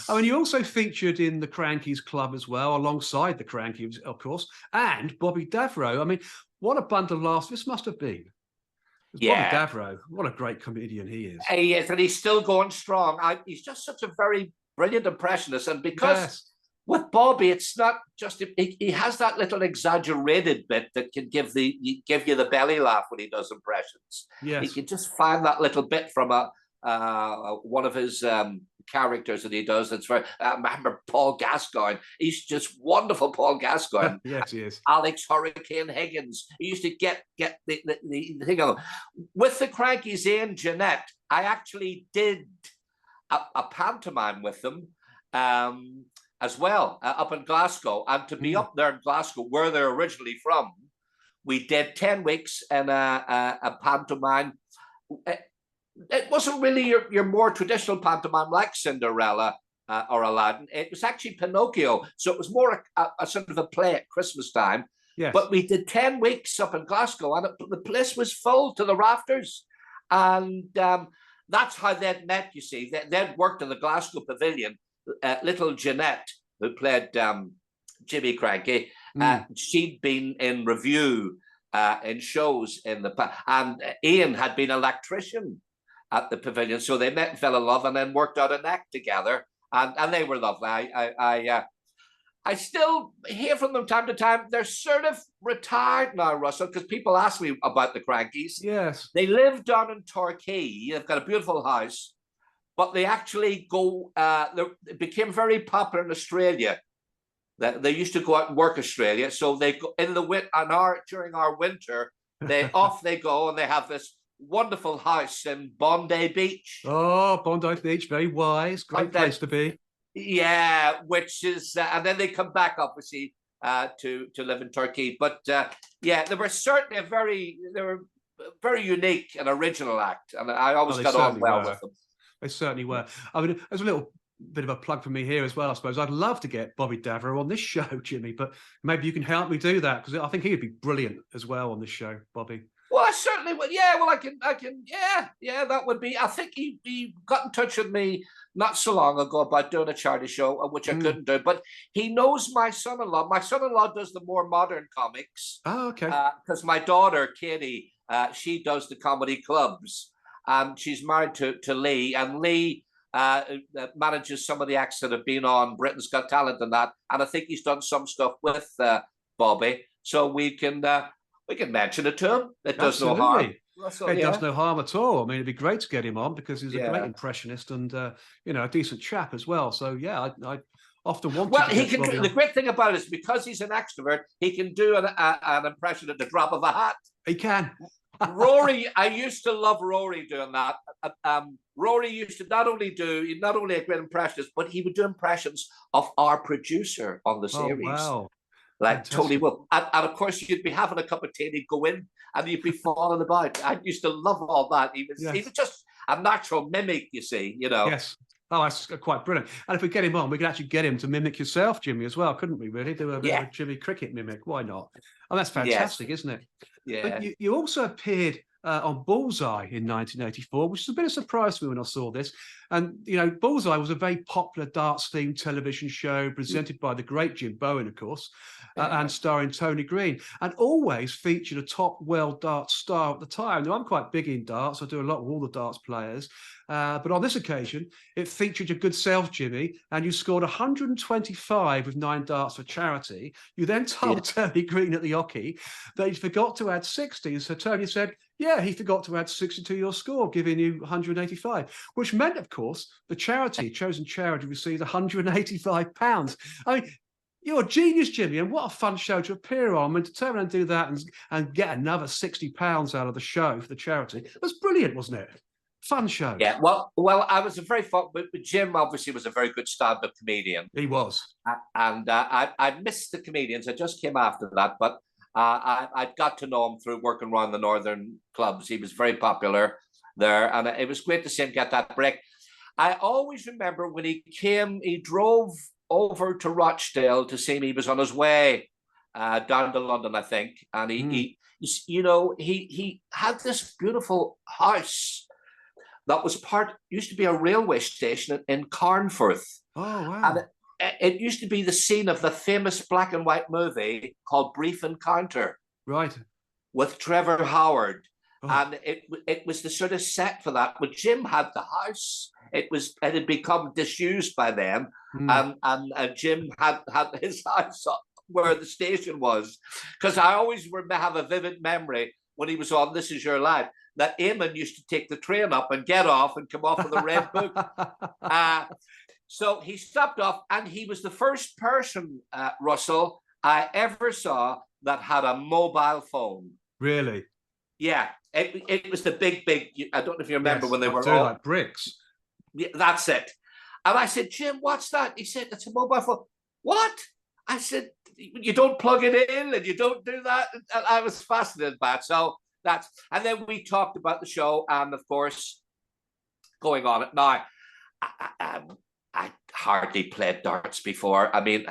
S1: I mean, you also featured in the Crankies Club as well, alongside the Crankies, of course, and Bobby Davro. I mean, what a bundle of laughs this must have been. Bobby Davro, what a great comedian he is.
S2: He is, and he's still going strong. He's just such a very brilliant impressionist, and because with Bobby, it's not just he has that little exaggerated bit that can give you the belly laugh when he does impressions.
S1: Yes.
S2: He can just find that little bit from one of his characters that he does. That's very. I remember Paul Gascoigne. He's just wonderful, Paul Gascoigne.
S1: Yes, he is.
S2: Alex Hurricane Higgins. He used to get the thing of them. With the Crankies and Jeanette, I actually did a pantomime with them as well up in Glasgow. And to be up there in Glasgow, where they're originally from, we did 10 weeks in a pantomime. It wasn't really your more traditional pantomime like Cinderella or Aladdin. It was actually Pinocchio. So it was more a sort of a play at Christmas time.
S1: Yes.
S2: But we did 10 weeks up in Glasgow, and the place was full to the rafters. And that's how they'd met, you see. They'd worked in the Glasgow Pavilion. Little Jeanette, who played Jimmy Cranky, she'd been in review in shows in the past. And Ian had been an electrician at the Pavilion. So they met and fell in love and then worked out an act together. And they were lovely. I still hear from them time to time. They're sort of retired now, Russell, because people ask me about the Crankies.
S1: Yes.
S2: They live down in Torquay. They've got a beautiful house, but they actually go, they became very popular in Australia. They used to go out and work Australia. So they go in during our winter, off they go, and they have this wonderful house in Bondi Beach.
S1: Oh, Bondi Beach, very wise, great place to be.
S2: Yeah, which is, and then they come back, obviously, to live in Turkey. But yeah, they were certainly they were very unique and original act, and I always got on well with them.
S1: They certainly were. I mean, there's a little bit of a plug for me here as well, I suppose. I'd love to get Bobby Daver on this show, Jimmy, but maybe you can help me do that, because I think he would be brilliant as well on this show, Bobby.
S2: Well, I certainly would. Yeah, well, I can. Yeah, that would be. I think he got in touch with me not so long ago about doing a charity show, which I couldn't do. But he knows my son-in-law. My son-in-law does the more modern comics.
S1: Oh, okay.
S2: Because my daughter, Katie, she does the comedy clubs. She's married to Lee, and Lee manages some of the acts that have been on Britain's Got Talent and that. And I think he's done some stuff with Bobby. So we can mention it to him. It does no harm.
S1: It does no harm at all. I mean, it'd be great to get him on, because he's a great impressionist and a decent chap as well. So yeah, I often want. Well,
S2: he can. The great thing about it is, because he's an extrovert, he can do an impression at the drop of a hat.
S1: He can.
S2: Rory, I used to love Rory doing that. Rory used to not only a great impressionist, but he would do impressions of our producer on the series.
S1: Oh, wow.
S2: Like Tony Will. And of course, you'd be having a cup of tea and he'd go in and you'd be falling about. I used to love all that. He was just a natural mimic, you see,
S1: Yes. Oh, that's quite brilliant. And if we get him on, we could actually get him to mimic yourself, Jimmy, as well, couldn't we, really? Do a bit of a Jimmy Cricket mimic. Why not? Oh, that's fantastic, isn't it?
S2: Yeah.
S1: But you also appeared on Bullseye in 1984, which is a bit of a surprise to me when I saw this. And, Bullseye was a very popular darts-themed television show presented by the great Jim Bowen, of course, and starring Tony Green, and always featured a top world darts star at the time. Now, I'm quite big in darts. I do a lot with all the darts players. But on this occasion, it featured your good self, Jimmy, and you scored 125 with 9 darts for charity. You then told Tony Green at the Ocky that he forgot to add 60. So Tony said, yeah, he forgot to add 60 to your score, giving you 185, which meant, of course, the chosen charity received £185. I mean, you're a genius, Jimmy, and what a fun show to appear on. I mean, to turn and do that and get another £60 out of the show for the charity. It was brilliant, wasn't it? Fun show.
S2: Yeah, well, I was a very fun, but Jim obviously was a very good stand-up comedian.
S1: He was.
S2: And I missed the comedians. I just came after that, but I got to know him through working around the northern clubs. He was very popular there, and it was great to see him get that break. I always remember when he came, he drove over to Rochdale to see me. He was on his way down to London, I think, and he had this beautiful house that was used to be a railway station in Carnforth.
S1: Oh, wow.
S2: And it used to be the scene of the famous black and white movie called Brief Encounter.
S1: Right.
S2: With Trevor Howard. Oh. And it was the sort of set for that. But Jim had the house. It had become disused by them. And Jim had his house where the station was. Because I always have a vivid memory when he was on This Is Your Life, that Eamon used to take the train up and get off and come off of the Redcoat. So he stopped off, and he was the first person, Russell, I ever saw that had a mobile phone.
S1: Really?
S2: Yeah, it was the big. I don't know if you remember when they were
S1: all like bricks.
S2: Yeah, that's it. And I said, Jim, what's that? He said, it's a mobile phone. What? I said, you don't plug it in and you don't do that. And I was fascinated by it. So that's, and then we talked about the show, and of course, going on it now. I hardly played darts before. I mean,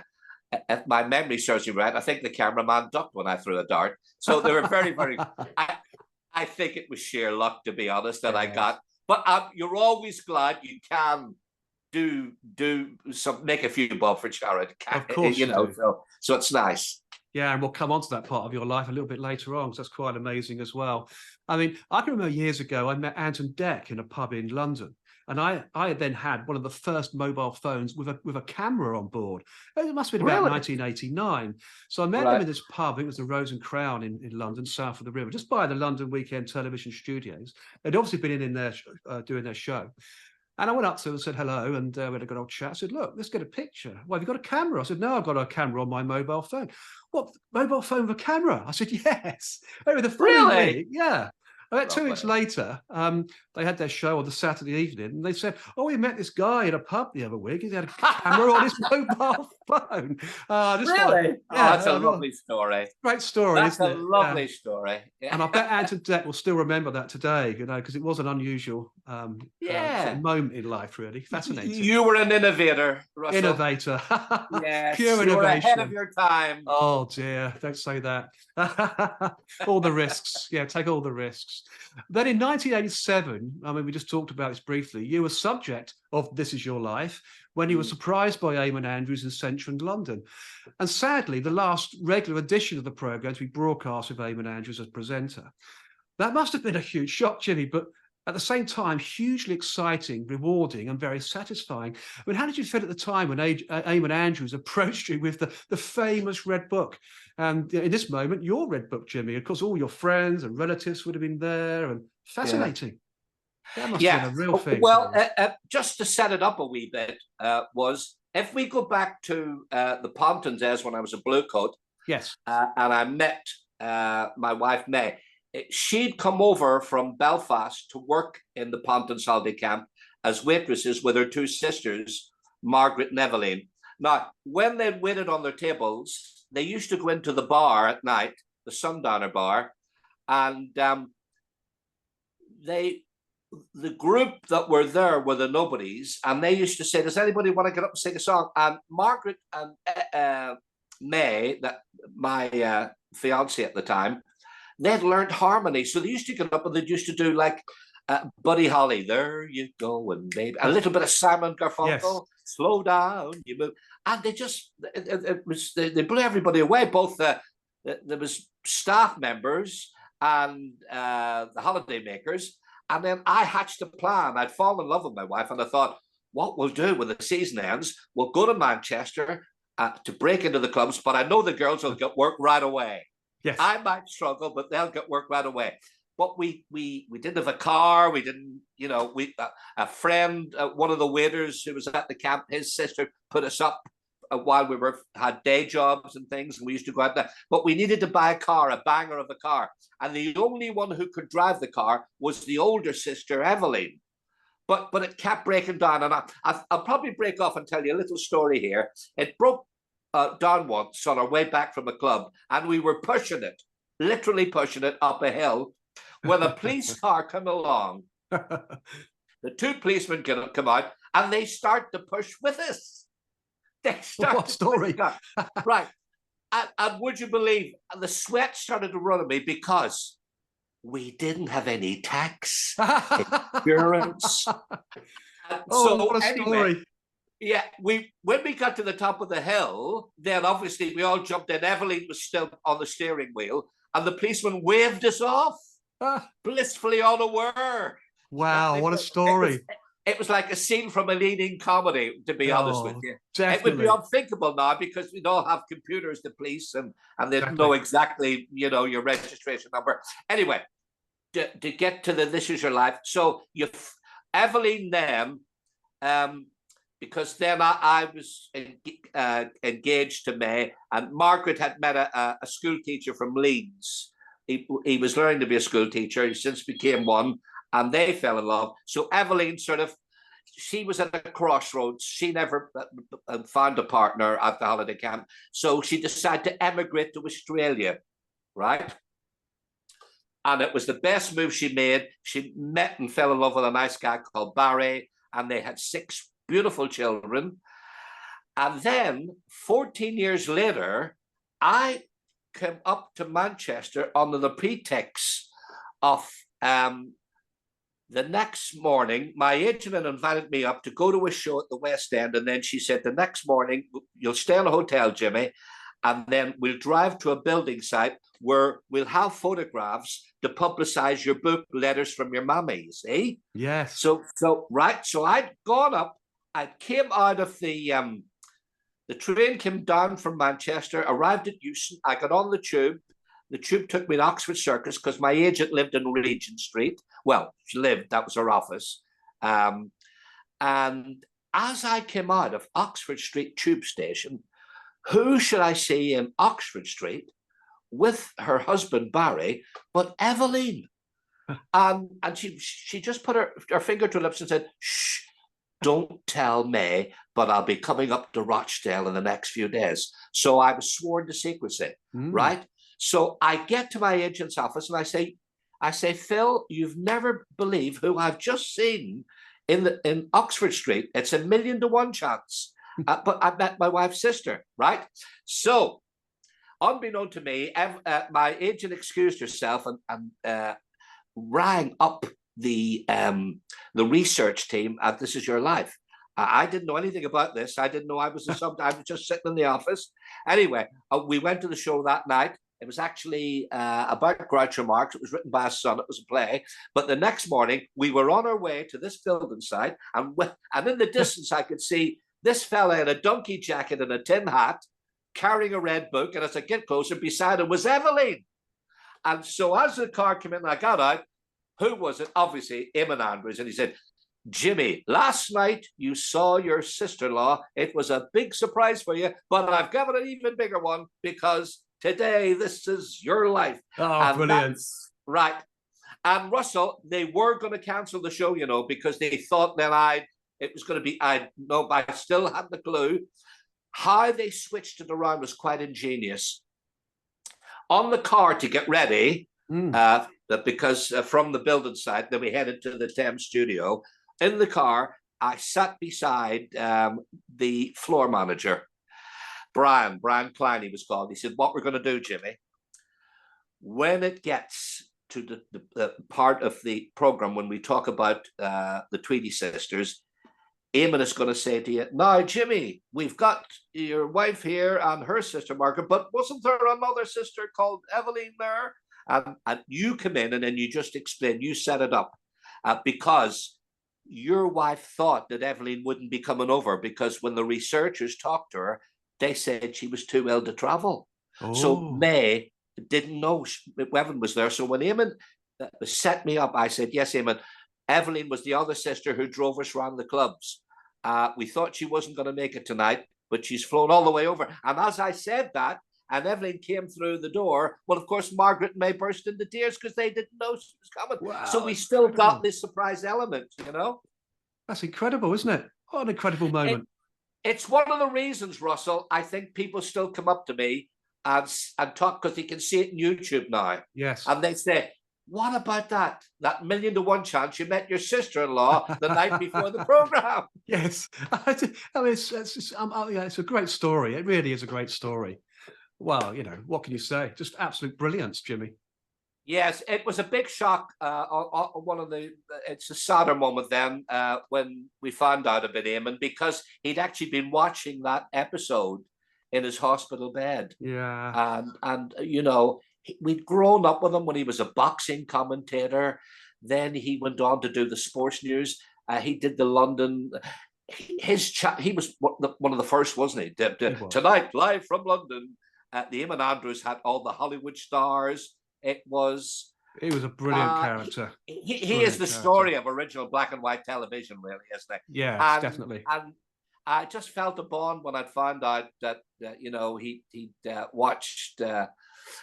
S2: if my memory serves me right, I think the cameraman ducked when I threw a dart. So they were very, very. I think it was sheer luck, to be honest, that I got. But you're always glad you can make a few bob for charity.
S1: Of course,
S2: you know. So it's nice.
S1: Yeah, and we'll come on to that part of your life a little bit later on, because that's quite amazing as well. I mean, I can remember years ago, I met Anton Deck in a pub in London. And I then had one of the first mobile phones with a camera on board. It must have been about 1989. So I met them in this pub. It was the Rose and Crown in London, south of the river, just by the London Weekend Television Studios. They'd obviously been in there doing their show. And I went up to them and said hello, and we had a good old chat. I said, look, let's get a picture. Well, have you got a camera? I said, no, I've got a camera on my mobile phone. What, mobile phone with a camera? I said, yes. Anyway, the
S2: really?
S1: Yeah. About 2 weeks later, they had their show on the Saturday evening, and they said, oh, we met this guy in a pub the other week. He had a camera on his mobile phone.
S2: Really? That's a lovely story.
S1: Great story, isn't it?
S2: That's a lovely story. Yeah.
S1: And I bet Anton Deck will still remember that today, you know, because it was an unusual sort of moment in life, really. Fascinating.
S2: You were an innovator, Russell.
S1: Innovator.
S2: Yes,
S1: pure innovation.
S2: You were ahead of your time.
S1: Oh, dear. Don't say that. All the risks. Yeah, take all the risks. Then in 1987, I mean, we just talked about this briefly, you were subject of This Is Your Life when you were surprised by Eamon Andrews in Central London. And sadly, the last regular edition of the programme to be broadcast with Eamon Andrews as presenter. That must have been a huge shock, Jimmy, but at the same time, hugely exciting, rewarding, and very satisfying. I mean, how did you feel at the time when Eamon Andrews approached you with the famous Red Book? And in this moment, your Red Book, Jimmy, of course, all your friends and relatives would have been there, and fascinating. Yeah. That must have been a real thing.
S2: Well, just to set it up a wee bit, was if we go back to the Pontins days when I was a Bluecoat,
S1: yes,
S2: and I met my wife, May. She'd come over from Belfast to work in the Pontins holiday camp as waitresses with her two sisters, Margaret and Evelyn. Now, when they'd waited on their tables, they used to go into the bar at night, the Sundowner bar, and the group that were there were the nobodies, and they used to say, does anybody want to get up and sing a song? And Margaret and May, that my fiance at the time, they'd learned harmony. So they used to get up and they used to do like Buddy Holly, there you go, and baby, a little bit of Simon Garfunkel, slow down, you move. And they just, they blew everybody away. Both there was staff members and the holiday makers. And then I hatched a plan. I'd fallen in love with my wife, and I thought, what we'll do when the season ends, we'll go to Manchester to break into the clubs, but I know the girls will get work right away.
S1: Yes.
S2: I might struggle, but they'll get work right away. But we didn't have a car. We didn't, you know, a friend, one of the waiters who was at the camp, his sister put us up while we had day jobs and things, and we used to go out there. But we needed to buy a car, a banger of a car. And the only one who could drive the car was the older sister, Evelyn. But it kept breaking down. And I'll probably break off and tell you a little story here. It broke down once on our way back from a club, and we were pushing it, literally pushing it up a hill, when a police car came along. The two policemen come out, and they start to push with us. They start.
S1: What story?
S2: Right. And would you believe, the sweat started to run on me because we didn't have any tax insurance.
S1: So what a story.
S2: Yeah, when we got to the top of the hill, then obviously we all jumped in. Evelyn was still on the steering wheel, and the policeman waved us off, blissfully unaware.
S1: Wow, what a story.
S2: it was like a scene from a leading comedy, to be honest with
S1: Oh,
S2: you. It would be
S1: definitely.
S2: unthinkable now because we don't have computers, the police, and they know exactly, your registration number. Anyway, to get to the This Is Your Life. So Evelyn then, because then I was engaged to May, and Margaret had met a school teacher from Leeds. He was learning to be a school teacher. He since became one, and they fell in love. So Evelyn she was at a crossroads. She never found a partner at the holiday camp. So she decided to emigrate to Australia, right? And it was the best move she made. She met and fell in love with a nice guy called Barry, and they had 6 beautiful children. And then 14 years later, I came up to Manchester under the pretext of the next morning, my agent had invited me up to go to a show at the West End. And then she said, the next morning, you'll stay in a hotel, Jimmy, and then we'll drive to a building site where we'll have photographs to publicize your book, Letters from Your Mammy, you see?
S1: Yes.
S2: So I'd gone up, I came out of the train came down from Manchester, arrived at Euston, I got on the tube. The tube took me to Oxford Circus because my agent lived in Regent Street. Well, she lived, that was her office. And as I came out of Oxford Street tube station, who should I see in Oxford Street with her husband, Barry, but Evelyn? And she just put her finger to her lips and said, shh, don't tell May, but I'll be coming up to Rochdale in the next few days. So I was sworn to secrecy, right? So I get to my agent's office and I say, Phil, you've never believe who I've just seen in Oxford Street. It's 1,000,000 to 1 chance. But I met my wife's sister, right? So, unbeknown to me, my agent excused herself and rang up the research team at This Is Your Life. I didn't know anything about this. I didn't know I was I was just sitting in the office. Anyway, we went to the show that night. It was actually about Groucho Marx. It was written by a son. It was a play. But the next morning, we were on our way to this building site, and in the distance, I could see this fella in a donkey jacket and a tin hat, carrying a red book. And as I get closer, beside him was Evelyn. And so as the car came in and I got out, who was it? Obviously, Eamon Andrews. And he said, Jimmy, last night you saw your sister-in-law. It was a big surprise for you, but I've got an even bigger one because today this is your life.
S1: Oh,
S2: and
S1: brilliant.
S2: Right. And Russell, they were going to cancel the show, because they thought then it was going to be, I still had the clue. How they switched it around was quite ingenious. On the car to get ready, because from the building site, then we headed to the Thames studio. In the car, I sat beside the floor manager, Brian Klein, he was called. He said, what we're going to do, Jimmy, when it gets to the part of the program when we talk about the Tweedy sisters, Eamon is going to say to you, now, Jimmy, we've got your wife here and her sister, Margaret, but wasn't there another sister called Evelyn there? And you come in and then you just explain, you set it up because your wife thought that Evelyn wouldn't be coming over because when the researchers talked to her, they said she was too ill to travel. Oh. So May didn't know Evelyn was there. So when Eamon set me up, I said, yes, Eamon, Evelyn was the other sister who drove us around the clubs. We thought she wasn't going to make it tonight, but she's flown all the way over. And as I said that, and Evelyn came through the door, well, of course, Margaret and May burst into tears because they didn't know she was coming. Wow, so we still got this surprise element,
S1: That's incredible, isn't it? What an incredible moment.
S2: It's one of the reasons, Russell, I think people still come up to me and talk because they can see it on YouTube now.
S1: Yes.
S2: And they say, what about that 1,000,000 to 1 chance you met your sister-in-law the night before the program?
S1: Yes. I mean, it's a great story. It really is a great story. Well, what can you say? Just absolute brilliance, Jimmy.
S2: Yes, it was a big shock. It's a sadder moment then when we found out about Eamon because he'd actually been watching that episode in his hospital bed.
S1: Yeah.
S2: And we'd grown up with him when he was a boxing commentator. Then he went on to do the sports news. He did the London. He was one of the first, wasn't he?
S1: He was.
S2: Tonight, live from London. The Eamon Andrews had all the Hollywood stars. He was
S1: a brilliant character.
S2: He is the story of original black and white television, really, isn't he?
S1: Yes, definitely.
S2: And I just felt a bond when I'd found out that he watched the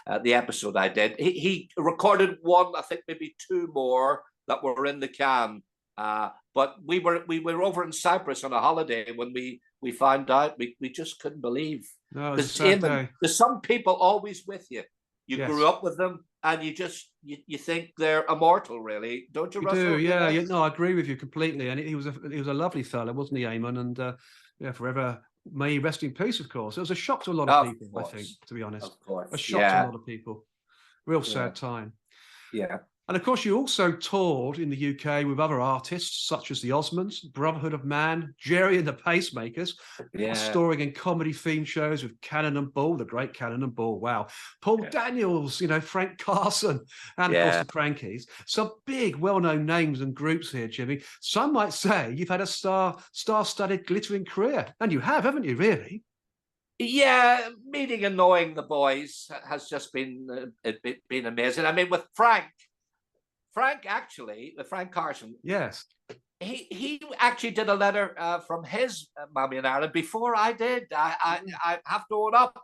S2: episode I did. He recorded one, I think maybe two more that were in the can. But we were over in Cyprus on a holiday when we found out. We just couldn't believe.
S1: No, it's a sad day.
S2: There's some people always with you. You
S1: Yes.
S2: grew up with them, and you think they're immortal, really, don't you,
S1: You
S2: Russell?
S1: do, yeah. No, I agree with you completely. And he was a lovely fellow, wasn't he, Eamon? And yeah, forever may he rest in peace. Of course, it was a shock to a lot of people.
S2: Course.
S1: I think, to be honest,
S2: Of course,
S1: a shock to a lot of people. Real sad time.
S2: Yeah.
S1: And of course, you also toured in the UK with other artists such as the Osmonds, Brotherhood of Man, Jerry and the Pacemakers, starring in comedy theme shows with Cannon and Ball, the great Cannon and Ball. Wow. Paul Daniels, Frank Carson, and of course the Crankies. Some big, well-known names and groups here, Jimmy. Some might say you've had a star-studded, glittering career. And you have, haven't you, really?
S2: Yeah, meeting and knowing the boys has just been amazing. I mean, with Frank Carson.
S1: Yes.
S2: He actually did a letter from his mommy in Ireland before I did. I have to own up.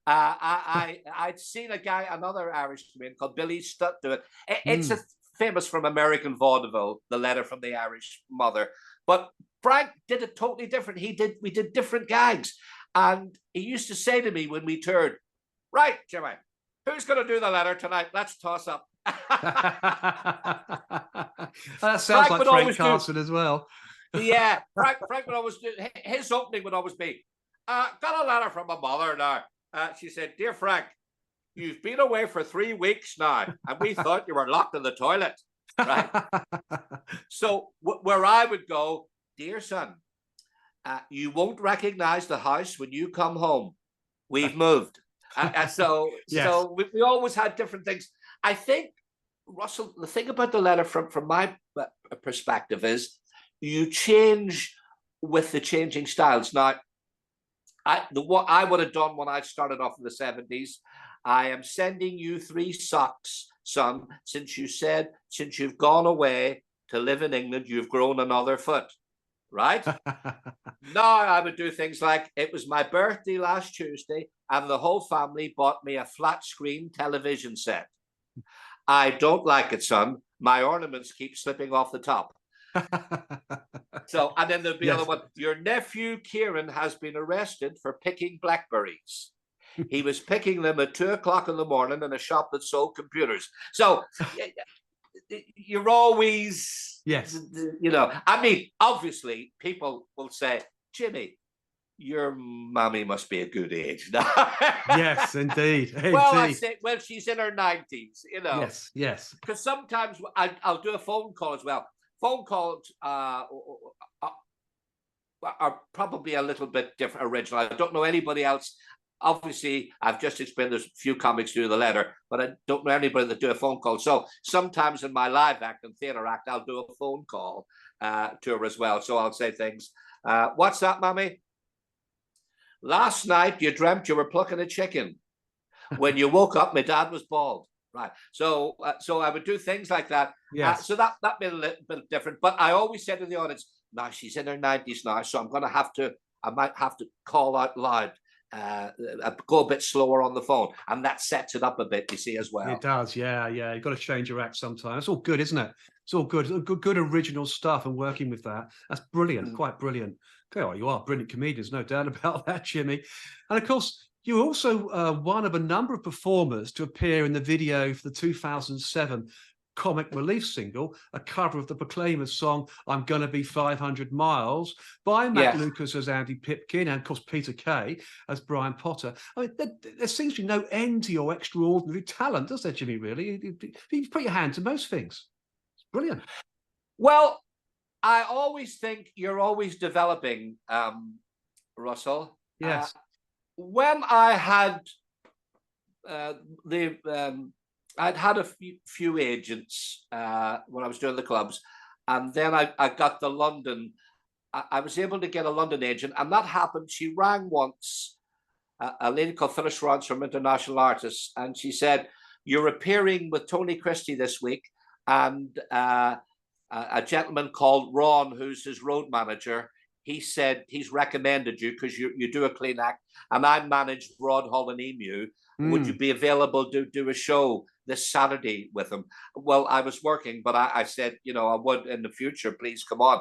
S2: I'd seen another Irish comedian called Billy Stutt do it. It's famous from American vaudeville, the letter from the Irish mother. But Frank did it totally different. We did different gags. And he used to say to me when we toured, "Right, Jimmy, who's going to do the letter tonight? Let's toss up."
S1: That sounds like Frank Carson as well.
S2: Yeah, Frank would always do. His opening would always be, "Got a letter from my mother now. She said, 'Dear Frank, you've been away for 3 weeks now, and we thought you were locked in the toilet.'" Right. So where I would go, "Dear son, you won't recognize the house when you come home. We've moved." So we always had different things. I think, Russell, the thing about the letter from my perspective is you change with the changing styles. Now, what I would have done when I started off in the 70s, I am sending you 3 socks, son, since you've gone away to live in England, you've grown another foot. Right? Now I would do things like, "It was my birthday last Tuesday and the whole family bought me a flat screen television set. I don't like it, son. My ornaments keep slipping off the top." So, and then there'll be another one. "Your nephew Kieran has been arrested for picking blackberries. He was picking them at 2:00 in the morning in a shop that sold computers." So you're always, I mean, obviously people will say, "Jimmy, your mommy must be a good age now."
S1: Yes, indeed.
S2: Well, I say, well, she's in her 90s,
S1: Yes.
S2: Because sometimes I'll do a phone call as well. Phone calls are probably a little bit different, original. I don't know anybody else. Obviously, I've just explained there's a few comics do the letter, but I don't know anybody that do a phone call. So sometimes in my live act and theatre act, I'll do a phone call to her as well. So I'll say things. "What's that, mommy? Last night you dreamt you were plucking a chicken. When you woke up, my dad was bald." Right. So I would do things like that.
S1: Yes.
S2: So that made a little bit different. But I always said to the audience, "Now she's in her 90s now, so I might have to call out loud. Go a bit slower on the phone," and that sets it up a bit, you see, as well.
S1: It does, yeah. You've got to change your act sometimes. It's all good, isn't it? It's all good. Good original stuff, and working with that. That's brilliant, quite brilliant. Okay, well, you are brilliant comedians, no doubt about that, Jimmy. And of course, you're also one of a number of performers to appear in the video for the 2007 comic relief single, a cover of the Proclaimers song "I'm Gonna Be 500 Miles" by Matt Lucas as Andy Pipkin and, of course, Peter Kay as Brian Potter. I mean, there seems to be no end to your extraordinary talent, does there, Jimmy, really? You put your hand to most things. It's brilliant.
S2: Well, I always think you're always developing, Russell.
S1: Yes.
S2: When I had I'd had a few agents when I was doing the clubs, And then I got the London. I was able to get a London agent, and that happened. She rang once, a lady called Phyllis Rods from International Artists, and she said, "You're appearing with Tony Christie this week, and a gentleman called Ron, who's his road manager, he said he's recommended you because you do a clean act, and I manage Broadhall and Emu. Would you be available to do a show this Saturday with him?" Well, I was working, but I said, I would in the future, please come on.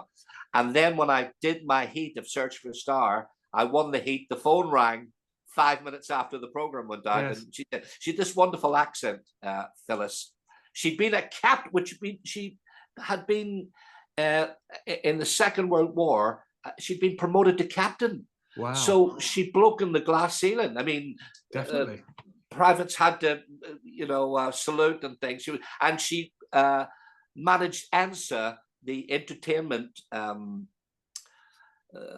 S2: And then when I did my heat of Search for a Star, I won the heat. The phone rang 5 minutes after the program went down. Yes. And she had this wonderful accent, Phyllis. She'd been a she had been in the Second World War. She'd been promoted to captain.
S1: Wow.
S2: So she'd broken the glass ceiling. I mean,
S1: definitely.
S2: Privates had to, salute and things. She managed ENSA, the entertainment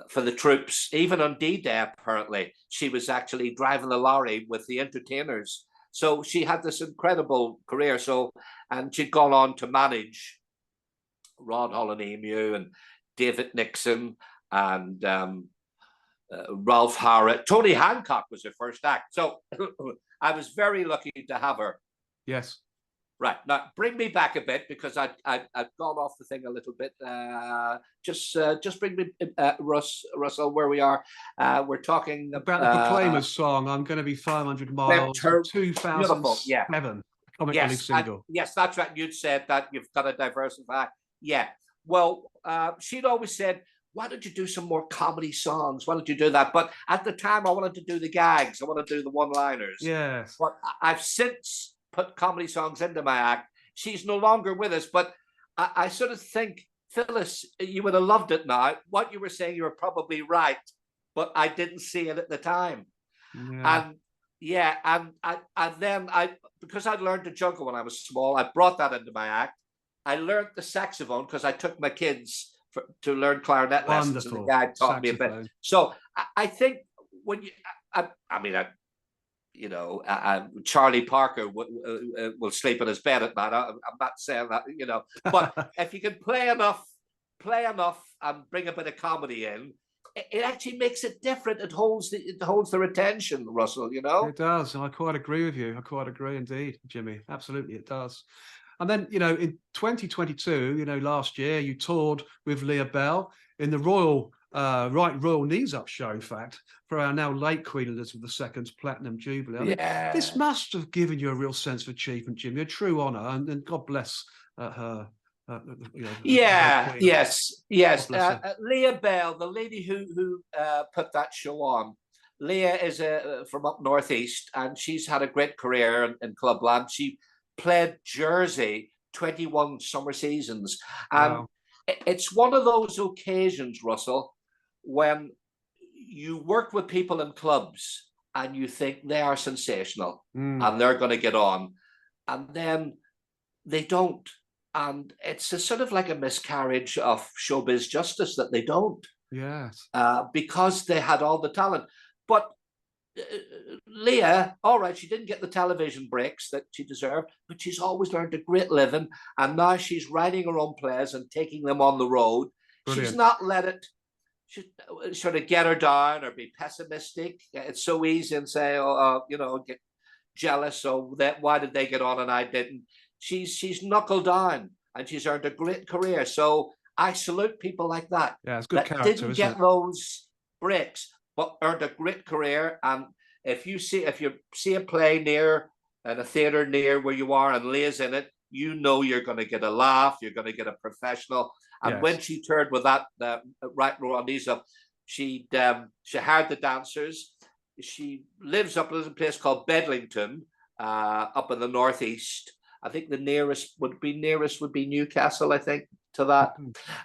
S2: for the troops. Even on D-Day, apparently, she was actually driving the lorry with the entertainers. So she had this incredible career. And she'd gone on to manage Rod Hall and Emu and David Nixon and Ralph Harrett. Tony Hancock was her first act. So I was very lucky to have her.
S1: Yes.
S2: Right. Now, bring me back a bit because I've gone off the thing a little bit. Just bring me, Russell, where we are. We're talking
S1: about the Proclaimers song, I'm Going to Be 500 Miles, 2007 comic relief single.
S2: Yes, that's right. You'd said that you've got to diversify. Yeah. Well, she'd always said, why don't you do some more comedy songs? Why don't you do that? But at the time, I wanted to do the gags. I want to do the one-liners.
S1: Yes.
S2: But I've since put comedy songs into my act. She's no longer with us, but I sort of think, Phyllis, you would have loved it now. What you were saying, you were probably right, but I didn't see it at the time.
S1: Yeah.
S2: And then because I'd learned to juggle when I was small, I brought that into my act. I learned the saxophone because I took my kids to learn clarinet lessons, and the guy taught me a bit. So I think when Charlie Parker will sleep in his bed at night. I'm not saying that, but if you can play enough and bring a bit of comedy in, it actually makes it different. It holds their attention, Russell,
S1: It does. I quite agree with you. I quite agree indeed, Jimmy. Absolutely, it does. And then, in 2022, last year, you toured with Leah Bell in the Royal Knees Up show, in fact, for our now late Queen Elizabeth II's Platinum Jubilee. I mean, this must have given you a real sense of achievement, Jimmy, a true honour, and God bless her.
S2: Yes. Leah Bell, the lady who put that show on. Leah is from up northeast, and she's had a great career in Clubland. She played Jersey 21 summer seasons. And it's one of those occasions, Russell, when you work with people in clubs and you think they are sensational and they're going to get on, and then they don't. And it's a sort of like a miscarriage of showbiz justice that they don't.
S1: Yes.
S2: Because they had all the talent. But Leah, all right, she didn't get the television breaks that she deserved, but she's always learned a great living, and now she's writing her own plays and taking them on the road. Brilliant. She's not let it sort of get her down or be pessimistic. It's so easy and say, get jealous. So why did they get on and I didn't? She's knuckled down and she's earned a great career. So I salute people like that.
S1: Yeah, it's good character,
S2: didn't get those breaks, but earned a great career. And if you see a play near and a theatre near where you are and Leah's in it, you're going to get a laugh. You're going to get a professional. And when she toured with that right on these up, she hired the dancers. She lives up in a place called Bedlington, up in the northeast. I think the nearest would be Newcastle, I think, to that.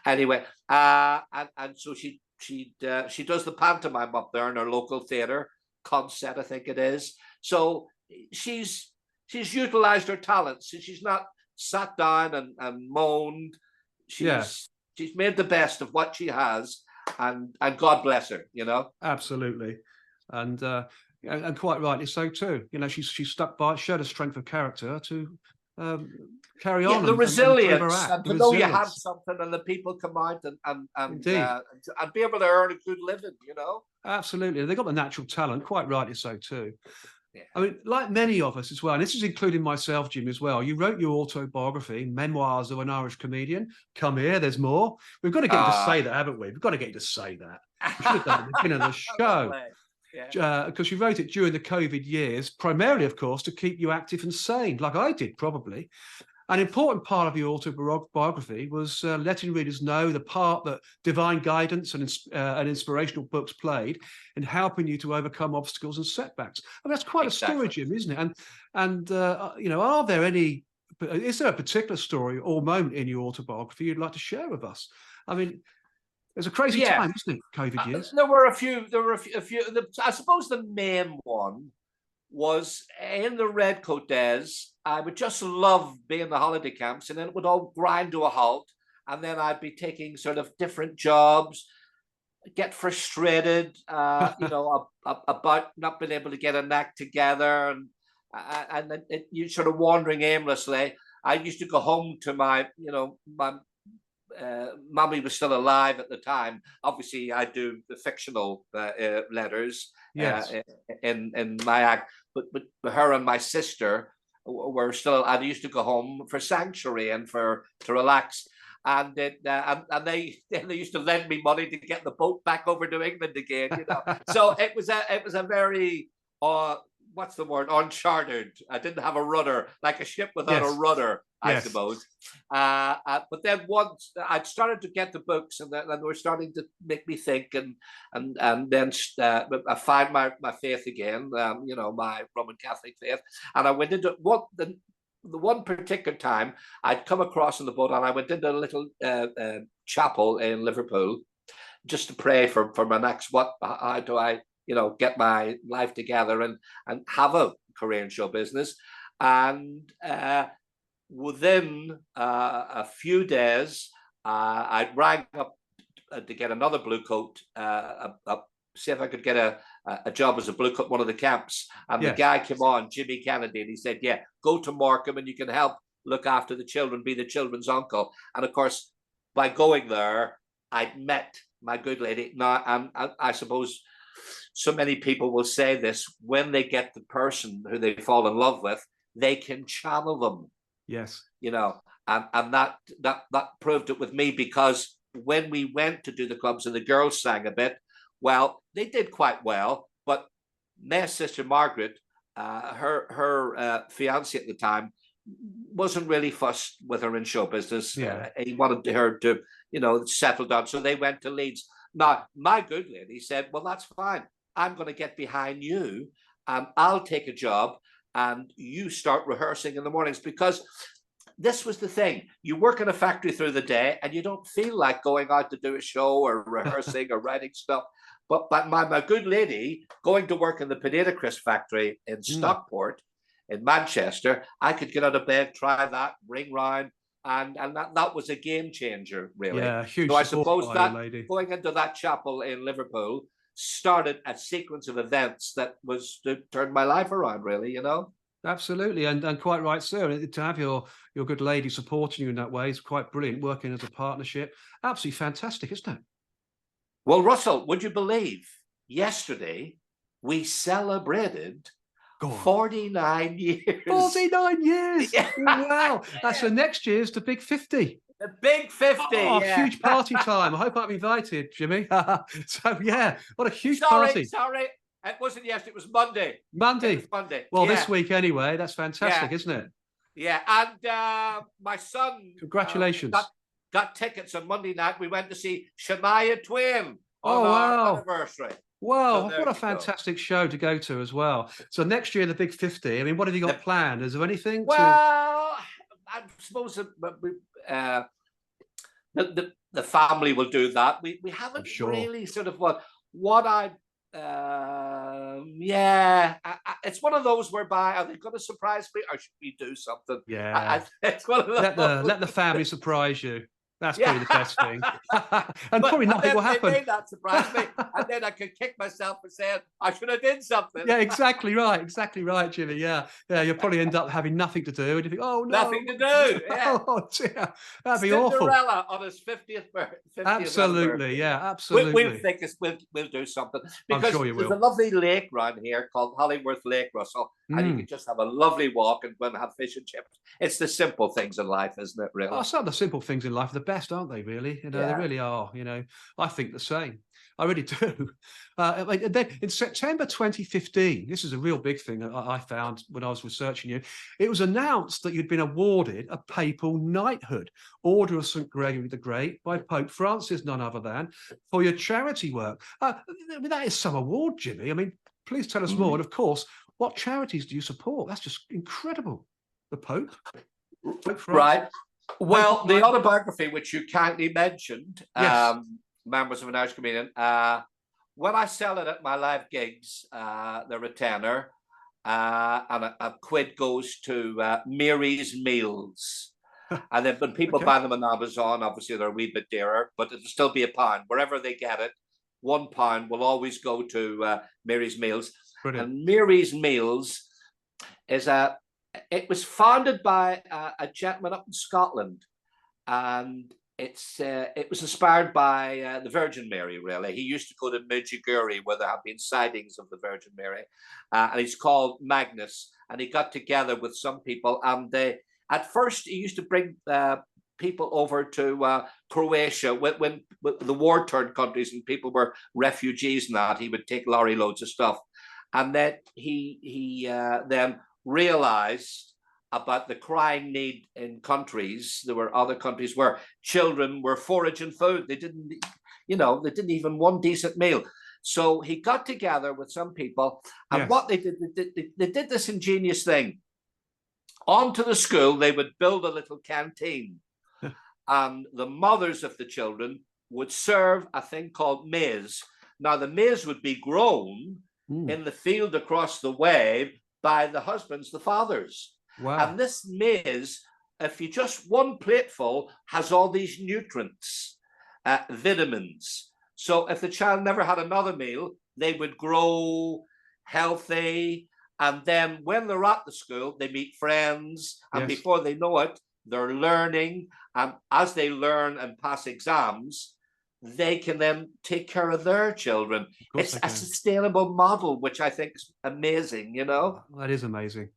S2: Anyway, and so she does the pantomime up there in her local theatre, Concert, I think it is. So she's utilized her talents. So she's not sat down and moaned. She's made the best of what she has, and God bless her.
S1: Absolutely, and quite rightly so too. She stuck by it, showed a strength of character to carry on
S2: the
S1: and
S2: resilience,
S1: act.
S2: and to know you have something, and the people come out and be able to earn a good living, you know.
S1: Absolutely, they've got the natural talent, quite rightly so too.
S2: Yeah.
S1: I mean, like many of us as well, and this is including myself, Jim, as well. You wrote your autobiography, Memoirs of an Irish Comedian. Come here, there's more. We've got to get you to say that, haven't we? We've got to get you to say that. We should have done it at the beginning of the show. Because you wrote it during the COVID years, primarily, of course, to keep you active and sane, like I did probably. An important part of your autobiography was letting readers know the part that divine guidance and inspirational books played in helping you to overcome obstacles and setbacks. I mean, that's quite a story, Jim, isn't it? And you know, is there a particular story or moment in your autobiography you'd like to share with us? I mean, it's a crazy time, isn't it? COVID years.
S2: There were a few. I suppose the main one was in the Redcoat days. I would just love being in the holiday camps, and then it would all grind to a halt. And then I'd be taking sort of different jobs, get frustrated, you know, about not being able to get a knack together, and then you sort of wandering aimlessly. I used to go home to my Mummy was still alive at the time. Obviously, I do the fictional letters in my act, but her and my sister were still. I used to go home for sanctuary and to relax, and they used to lend me money to get the boat back over to England again. You know, so it was a very what's the word? Uncharted. I didn't have a rudder, like a ship without a rudder, I suppose. But then once I'd started to get the books, and they were starting to make me think, and then I find my faith again, you know, my Roman Catholic faith. And I went into the one particular time I'd come across in the boat, and I went into a little chapel in Liverpool just to pray for my next, how do I, you know, get my life together and have a career in show business. And within a few days, I rang up to get another blue coat, see if I could get a job as a blue coat, one of the camps. And the guy came on, Jimmy Kennedy, and he said, yeah, go to Markham and you can help look after the children, be the children's uncle. And of course, by going there, I'd met my good lady. Now, and I suppose so many people will say this, when they get the person who they fall in love with, they can channel them.
S1: Yes.
S2: You know, and that proved it with me, because when we went to do the clubs and the girls sang a bit, well, they did quite well, but my sister Margaret, her fiance at the time, wasn't really fussed with her in show business. He wanted her to, you know, settle down. So they went to Leeds. Now, my good lady said, well, that's fine. I'm going to get behind you, and I'll take a job, and you start rehearsing in the mornings. Because this was the thing. You work in a factory through the day, and you don't feel like going out to do a show or rehearsing or writing stuff. But my good lady, going to work in the potato crisp factory in Stockport, in Manchester, I could get out of bed, try that, ring round, and that was a game changer, really.
S1: Yeah, huge.
S2: So I suppose that going into that chapel in Liverpool started a sequence of events that was to turn my life around, really, you know.
S1: Absolutely, and quite right, sir. To have your good lady supporting you in that way is quite brilliant. Working as a partnership, absolutely fantastic, isn't it?
S2: Well, Russell, would you believe yesterday we celebrated 49 years?
S1: 49 years! Wow, that's so next year's the big 50.
S2: The big 50.
S1: Oh, huge party time. I hope I'm invited, Jimmy. So yeah, what a huge party.
S2: Sorry. It wasn't yesterday, it was Monday.
S1: Monday.
S2: Monday.
S1: Well, this week anyway. That's fantastic, isn't it?
S2: Yeah, and my son.
S1: Congratulations.
S2: Got tickets on Monday night. We went to see Shania Twain on our anniversary.
S1: Wow, so what a fantastic show to go to as well. So next year, the big 50. I mean, what have you got planned? Is there anything?
S2: Well, I suppose the family will do that. We haven't really sort of what I. It's one of those whereby, are they going to surprise me, or should we do something?
S1: Yeah,
S2: it's one of those.
S1: Let the family surprise you. That's
S2: Yeah.
S1: probably the best thing. And probably nothing will happen.
S2: They made that surprise me. And then I could kick myself for saying I should have did something.
S1: Yeah, exactly right, Jimmy. Yeah, you'll probably end up having nothing to do, and you think, oh no,
S2: Nothing to do. Yeah.
S1: oh dear, that'd be awful.
S2: Cinderella on his 50th
S1: Absolutely,
S2: anniversary.
S1: yeah,
S2: We'll
S1: absolutely.
S2: think we'll do something,
S1: I'm
S2: because
S1: sure you
S2: there's
S1: will.
S2: a lovely lake around here called Hollingworth Lake, Russell, and you can just have a lovely walk and go and have fish and chips. It's the simple things in life, isn't it? Really.
S1: Oh, some of the simple things in life are the best, aren't they? Really, they really are. I think the same. I really do. Then in September 2015, this is a real big thing that I found when I was researching you. It was announced that you'd been awarded a papal knighthood, Order of St. Gregory the Great, by Pope Francis, none other than, for your charity work. I mean, that is some award, Jimmy. I mean, please tell us more. And of course, what charities do you support? That's just incredible. The Pope? Pope Francis?
S2: Right. Well, the autobiography, which you kindly mentioned,
S1: yes.
S2: Members of an Irish Comedian, when I sell it at my live gigs, they're a tenner, and a quid goes to Mary's Meals. And then when people buy them on Amazon, obviously they're a wee bit dearer, but it'll still be £1. Wherever they get it, £1 will always go to Mary's Meals.
S1: Brilliant.
S2: And Mary's Meals is it was founded by a gentleman up in Scotland, and it was inspired by the Virgin Mary, really. He used to go to Medjugorje, where there have been sightings of the Virgin Mary, and he's called Magnus, and he got together with some people, and at first he used to bring people over to Croatia when the war-torn countries and people were refugees and that. He would take lorry loads of stuff, and then he then realized about the crying need in countries. There were other countries where children were foraging food. They didn't even one decent meal. So he got together with some people, and what they did this ingenious thing. Onto the school, they would build a little canteen, and the mothers of the children would serve a thing called maize. Now, the maize would be grown in the field across the way by the husbands, the fathers. Wow. And this maize, if you just one plateful, has all these nutrients, vitamins. So if the child never had another meal, they would grow healthy. And then when they're at the school, they meet friends. And before they know it, they're learning. And as they learn and pass exams, they can then take care of their children. It's a sustainable model, which I think is amazing,
S1: That is amazing.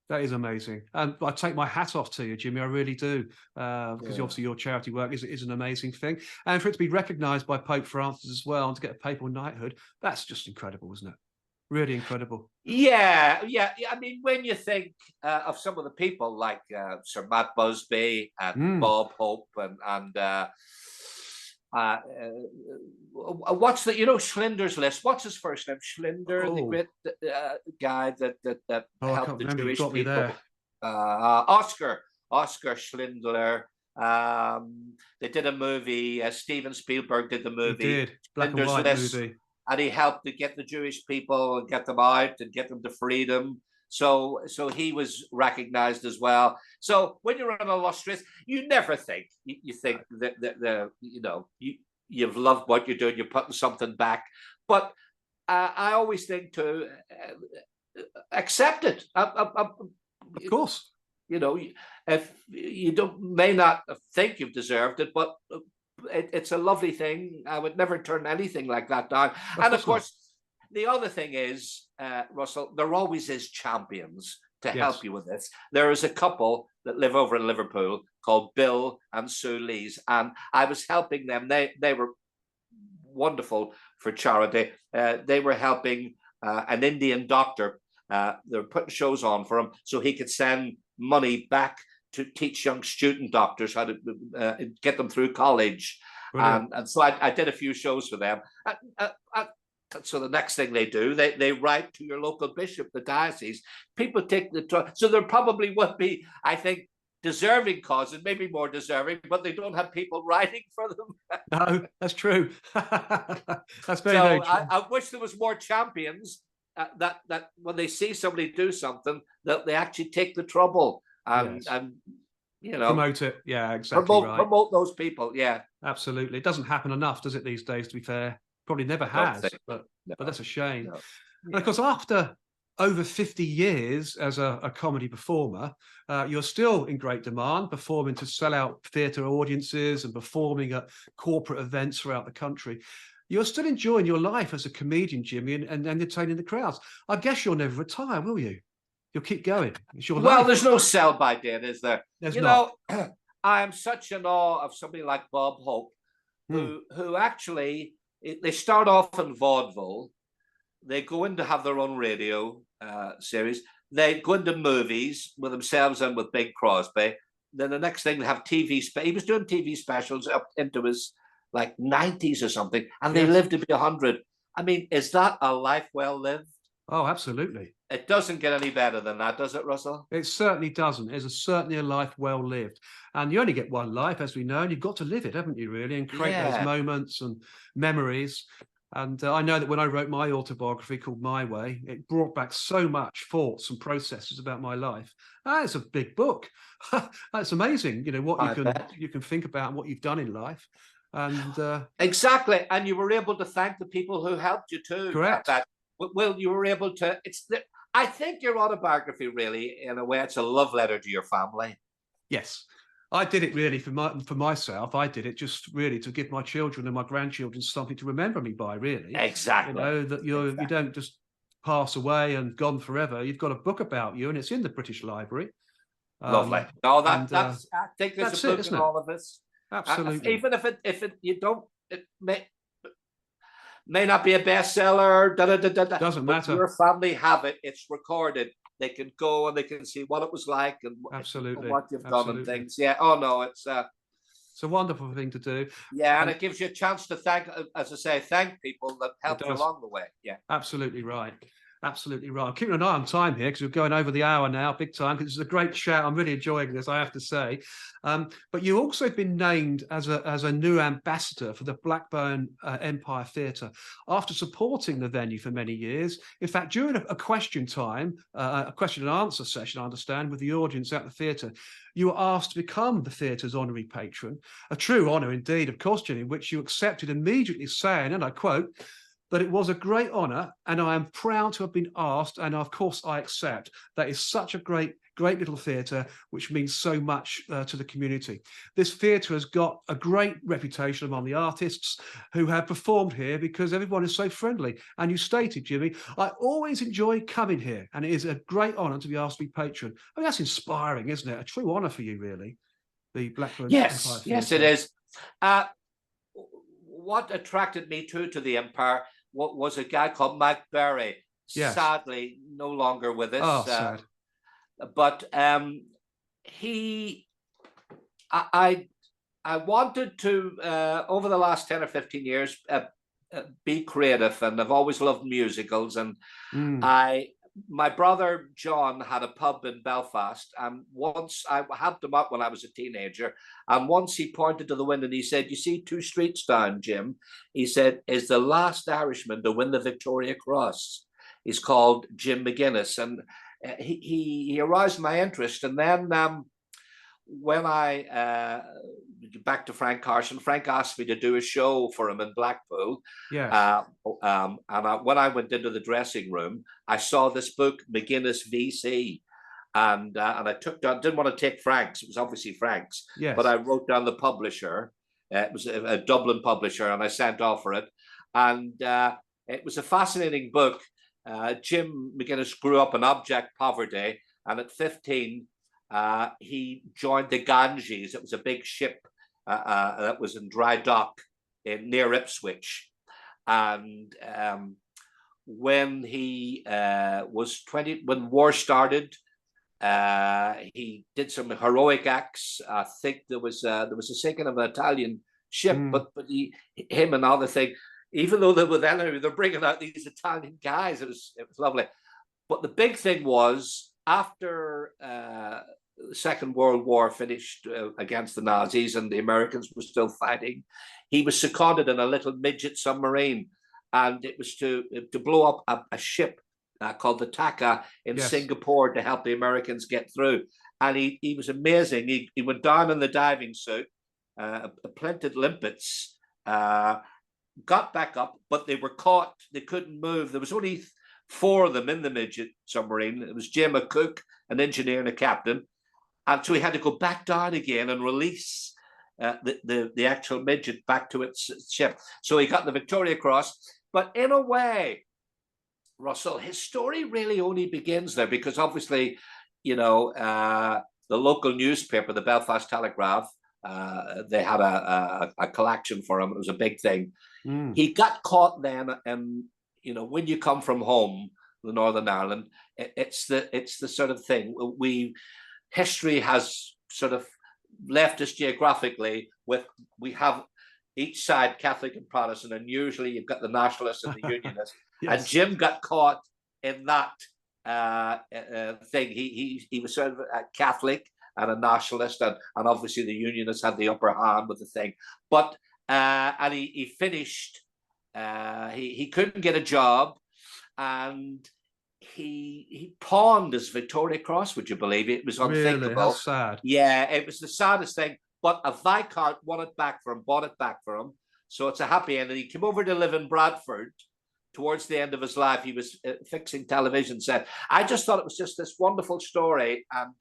S1: That is amazing. And I take my hat off to you, Jimmy. I really do. Because obviously your charity work is an amazing thing. And for it to be recognised by Pope Francis as well, and to get a papal knighthood, that's just incredible, isn't it? Really incredible.
S2: Yeah. I mean, when you think of some of the people like Sir Matt Busby and Bob Hope and what's Schlinder's List? What's his first name? Schlinder, the great guy that helped the Jewish people. Oscar Schindler. They did a movie. Steven Spielberg did the movie.
S1: He did. Black and white movie.
S2: And he helped to get the Jewish people and get them out and get them to freedom. So he was recognized as well. So when you're an illustrious, you never think. You think that you've loved what you're doing, you're putting something back. But I always think to accept it.
S1: Of course.
S2: If you may not think you've deserved it, but it's a lovely thing. I would never turn anything like that down. And of course, the other thing is, Russell, there always is champions to help you with this. There is a couple that live over in Liverpool called Bill and Sue Lees, and I was helping them. They were wonderful for charity. They were helping an Indian doctor. They were putting shows on for him so he could send money back to teach young student doctors how to get them through college. And so I did a few shows for them. So the next thing they do, they write to your local bishop, the diocese. People take the time. So there probably would be, I think, deserving causes, maybe more deserving, but they don't have people writing for them.
S1: No, that's true. That's very true.
S2: I wish there was more champions that when they see somebody do something, that they actually take the trouble and you know,
S1: Promote it. Yeah, exactly right.
S2: promote those people. Yeah,
S1: Absolutely. It doesn't happen enough, does it, these days, to be fair? Probably never
S2: I don't
S1: has,
S2: think.
S1: but
S2: No,
S1: that's a shame.
S2: no.
S1: And of
S2: Yeah.
S1: course, after over 50 years as a comedy performer, you're still in great demand, performing to sell out theatre audiences and performing at corporate events throughout the country. You're still enjoying your life as a comedian, Jimmy, and entertaining the crowds. I guess you'll never retire, will you? You'll keep going. It's your
S2: Well,
S1: life.
S2: there's no sell by date, is there?
S1: There's
S2: You
S1: not.
S2: know, I am such in awe of somebody like Bob Hope,
S1: Mm.
S2: who actually they start off in vaudeville, they go in to have their own radio series, they go into movies with themselves and with Bing Crosby. Then the next thing they have TV. He was doing TV specials up into his like 90s or something, and they
S1: Yes.
S2: lived to be 100. I mean, is that a life well lived?
S1: Oh, absolutely.
S2: It doesn't get any better than that, does it, Russell?
S1: It certainly doesn't. It's certainly a life well lived. And you only get one life, as we know, and you've got to live it, haven't you, really, and create those
S2: Yeah.
S1: moments and memories. And I know that when I wrote my autobiography called My Way, it brought back so much thoughts and processes about my life. It's a big book. That's amazing, you know, what you can think about and what you've done in life. And
S2: Exactly. And you were able to thank the people who helped you too.
S1: correct.
S2: Well, you were able to. I think your autobiography, really, in a way, it's a love letter to your family.
S1: Yes. I did it really for myself. I did it just really to give my children and my grandchildren something to remember me by, really.
S2: Exactly.
S1: You know, that you don't just pass away and gone forever. You've got a book about you, and it's in the British Library.
S2: Lovely. No,
S1: and,
S2: that's. I think there's
S1: that's
S2: a
S1: it,
S2: book
S1: isn't
S2: in
S1: it?
S2: all of us.
S1: Absolutely.
S2: Even if it you don't, it may not be a bestseller.
S1: Doesn't
S2: but
S1: matter.
S2: your family have it. It's recorded. They can go and they can see what it was like and
S1: Absolutely.
S2: what you've done and
S1: Absolutely.
S2: things. Yeah. Oh no, it's
S1: a wonderful thing to do.
S2: yeah, and it gives you a chance to thank, as I say, thank people that helped you
S1: does.
S2: along the way. Yeah.
S1: Absolutely right. Absolutely right. I'm keeping an eye on time here because we're going over the hour now, big time, because this is a great chat. I'm really enjoying this, I have to say. But you've also been named as a new ambassador for the Blackburn Empire Theatre after supporting the venue for many years. In fact, during a question time, a question and answer session, I understand, with the audience at the theatre, you were asked to become the theatre's honorary patron, a true honour indeed, of course, Jenny, which you accepted immediately, saying, and I quote, that it was a great honour and I am proud to have been asked, and of course I accept. That is such a great little theatre which means so much to the community. This theatre has got a great reputation among the artists who have performed here because everyone is so friendly. And you stated, Jimmy, I always enjoy coming here and it is a great honour to be asked to be patron. I mean, that's inspiring, isn't it? A true honour for you, really, the Blackburn Empire Theatre.
S2: Yes, it is. What attracted me to the Empire was a guy called Mike Berry,
S1: Yes.
S2: sadly no longer with us.
S1: Oh, sad.
S2: But I wanted to, over the last 10 or 15 years, be creative, and I've always loved musicals. And my brother John had a pub in Belfast, and once I helped him out when I was a teenager, and once he pointed to the window and he said, "You see 2 streets down, Jim," he said, "is the last Irishman to win the Victoria Cross. He's called Jim McGuinness." And he aroused my interest. And then when I back to Frank Carson, Frank asked me to do a show for him in Blackpool.
S1: Yes.
S2: When I went into the dressing room, I saw this book, McGuinness VC. And I took down, didn't want to take Frank's, it was obviously Frank's,
S1: Yes.
S2: but I wrote down the publisher. It was a Dublin publisher, and I sent off for it. And it was a fascinating book. Jim McGuinness grew up in abject poverty, and at 15, he joined the Ganges. It was a big ship that was in dry dock near Ipswich. And when he was 20, when war started, he did some heroic acts. I think there was a sinking of an Italian ship, but him and other thing, even though they were then they're bringing out these Italian guys, it was lovely. But the big thing was after the Second World War finished against the Nazis and the Americans were still fighting, he was seconded in a little midget submarine, and it was to blow up a ship called the Taka in Singapore to help the Americans get through. and he was amazing. He went down in the diving suit, planted limpets, got back up, but they were caught. They couldn't move. There was only 4 of them in the midget submarine. It was Jim, a cook, an engineer, and a captain. And so he had to go back down again and release the actual midget back to its ship. So he got the Victoria Cross. But in a way, Russell, his story really only begins there, because obviously, you know, the local newspaper, the Belfast Telegraph, they had a collection for him. It was a big thing. He got caught then, and you know, when you come from home, the Northern Ireland, it's the sort of thing history has sort of left us geographically with, we have each side Catholic and Protestant, and usually you've got the nationalists and the unionists. Yes. And Jim got caught in that thing. He was sort of a Catholic and a nationalist, and obviously the unionists had the upper hand with the thing. But and he finished. He couldn't get a job, and he pawned his Victoria Cross. Would you believe it? It was unthinkable.
S1: Really? How sad.
S2: Yeah, it was the saddest thing. But a Viscount won it back for him, bought it back for him. So it's a happy end. And he came over to live in Bradford. Towards the end of his life, he was fixing television set. I just thought it was just this wonderful story, and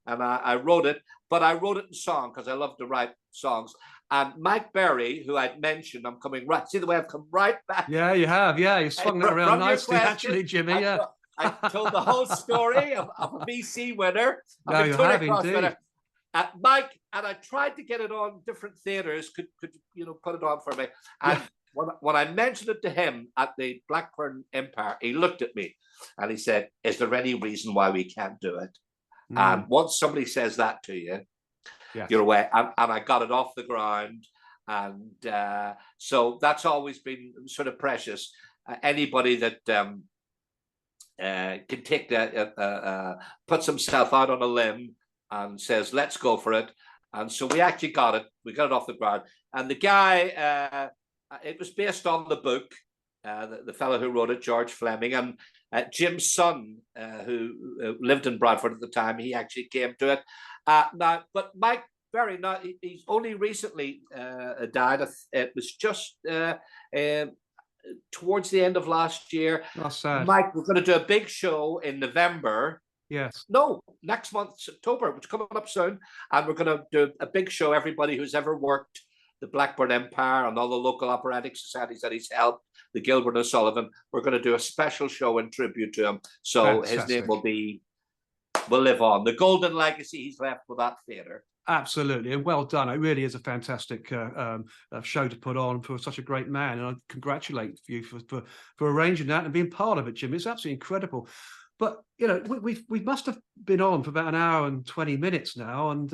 S2: I wrote it. But I wrote it in song, because I love to write songs. And Mike Berry, who I'd mentioned, I'm coming right. See the way I've come right back.
S1: Yeah, you have. Yeah, you swung that around nicely, actually, Jimmy. Yeah.
S2: I told the whole story of a BC winner,
S1: a Victoria Cross winner.
S2: Mike, and I tried to get it on different theatres, could you know, put it on for me. And when I mentioned it to him at the Blackburn Empire, he looked at me and he said, "Is there any reason why we can't do it?" And once somebody says that to you, you're away. And I got it off the ground. And so that's always been sort of precious. Anybody that can take that, puts himself out on a limb and says, "Let's go for it." And so we actually got it. We got it off the ground. And the guy, it was based on the book, the fellow who wrote it, George Fleming, and Jim's son, who lived in Bradford at the time, he actually came to it. Now, but Mike Berry, now he's only recently died. It was just towards the end of last year.
S1: That's sad.
S2: Mike, we're going to do a big show in November.
S1: Yes.
S2: No, next month, October, which is coming up soon. And we're going to do a big show. Everybody who's ever worked the Blackburn Empire and all the local operatic societies that he's helped, the Gilbert and Sullivan, we're going to do a special show in tribute to him. So fantastic. His name will live on. The golden legacy he's left with that theatre.
S1: Absolutely, and well done. It really is a fantastic show to put on for such a great man, and I congratulate you for arranging that and being part of it, Jim. It's absolutely incredible. But you know, we must have been on for about an hour and 20 minutes now, and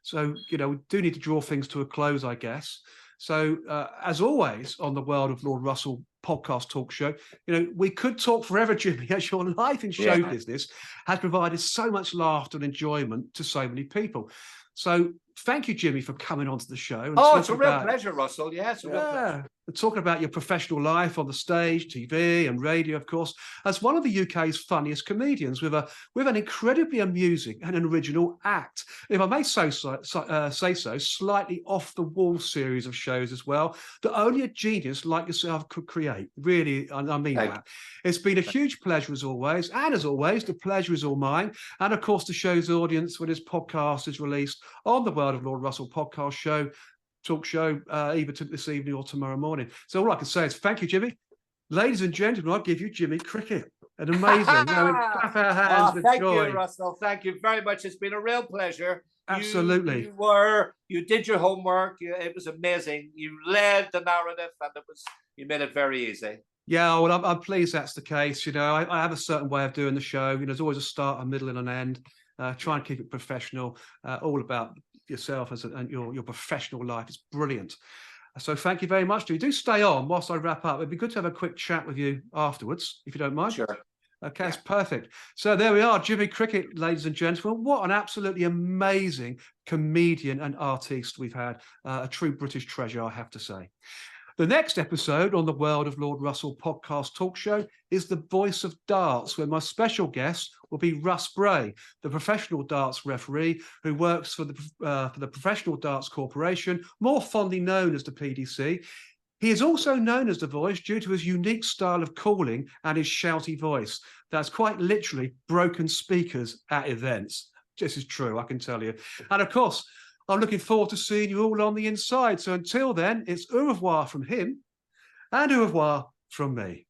S1: so you know, we do need to draw things to a close, I guess. So as always on the World of Lord Russell podcast talk show, you know, we could talk forever, Jimmy, as your life in show business has provided so much laughter and enjoyment to so many people. So thank you, Jimmy, for coming onto the show. And
S2: it's a real pleasure, Russell. Yeah, it's a real pleasure.
S1: Talking about your professional life on the stage, TV and radio, of course, as one of the UK's funniest comedians with an incredibly amusing and original act. If I may say so, slightly off-the-wall series of shows as well that only a genius like yourself could create. Really, I mean that. It's been a huge pleasure as always. And as always, the pleasure is all mine. And of course, the show's audience when this podcast is released on the World of Lord Russell podcast talk show, either this evening or tomorrow morning. So all I can say is thank you, Jimmy. Ladies and gentlemen, I give you Jimmy Cricket. An amazing. Clap our hands with
S2: thank
S1: joy.
S2: You, Russell. Thank you very much. It's been a real pleasure.
S1: Absolutely.
S2: You did your homework. It was amazing. You led the narrative, and you made it very easy.
S1: Yeah, well, I'm pleased that's the case. You know, I have a certain way of doing the show. You know, there's always a start, a middle, and an end. Try and keep it professional. All about yourself and your professional life. It's brilliant. So thank you very much. Do stay on whilst I wrap up. It'd be good to have a quick chat with you afterwards, if you don't mind.
S2: Sure.
S1: Okay, that's perfect. So there we are, Jimmy Cricket, ladies and gentlemen. What an absolutely amazing comedian and artiste we've had. A true British treasure, I have to say. The next episode on the World of Lord Russell podcast talk show is The Voice of Darts, where my special guest will be Russ Bray, the professional darts referee who works for the Professional Darts Corporation, more fondly known as the PDC. He is also known as The Voice due to his unique style of calling and his shouty voice. That's quite literally broken speakers at events. This is true, I can tell you. And of course, I'm looking forward to seeing you all on the inside. So until then, it's au revoir from him and au revoir from me.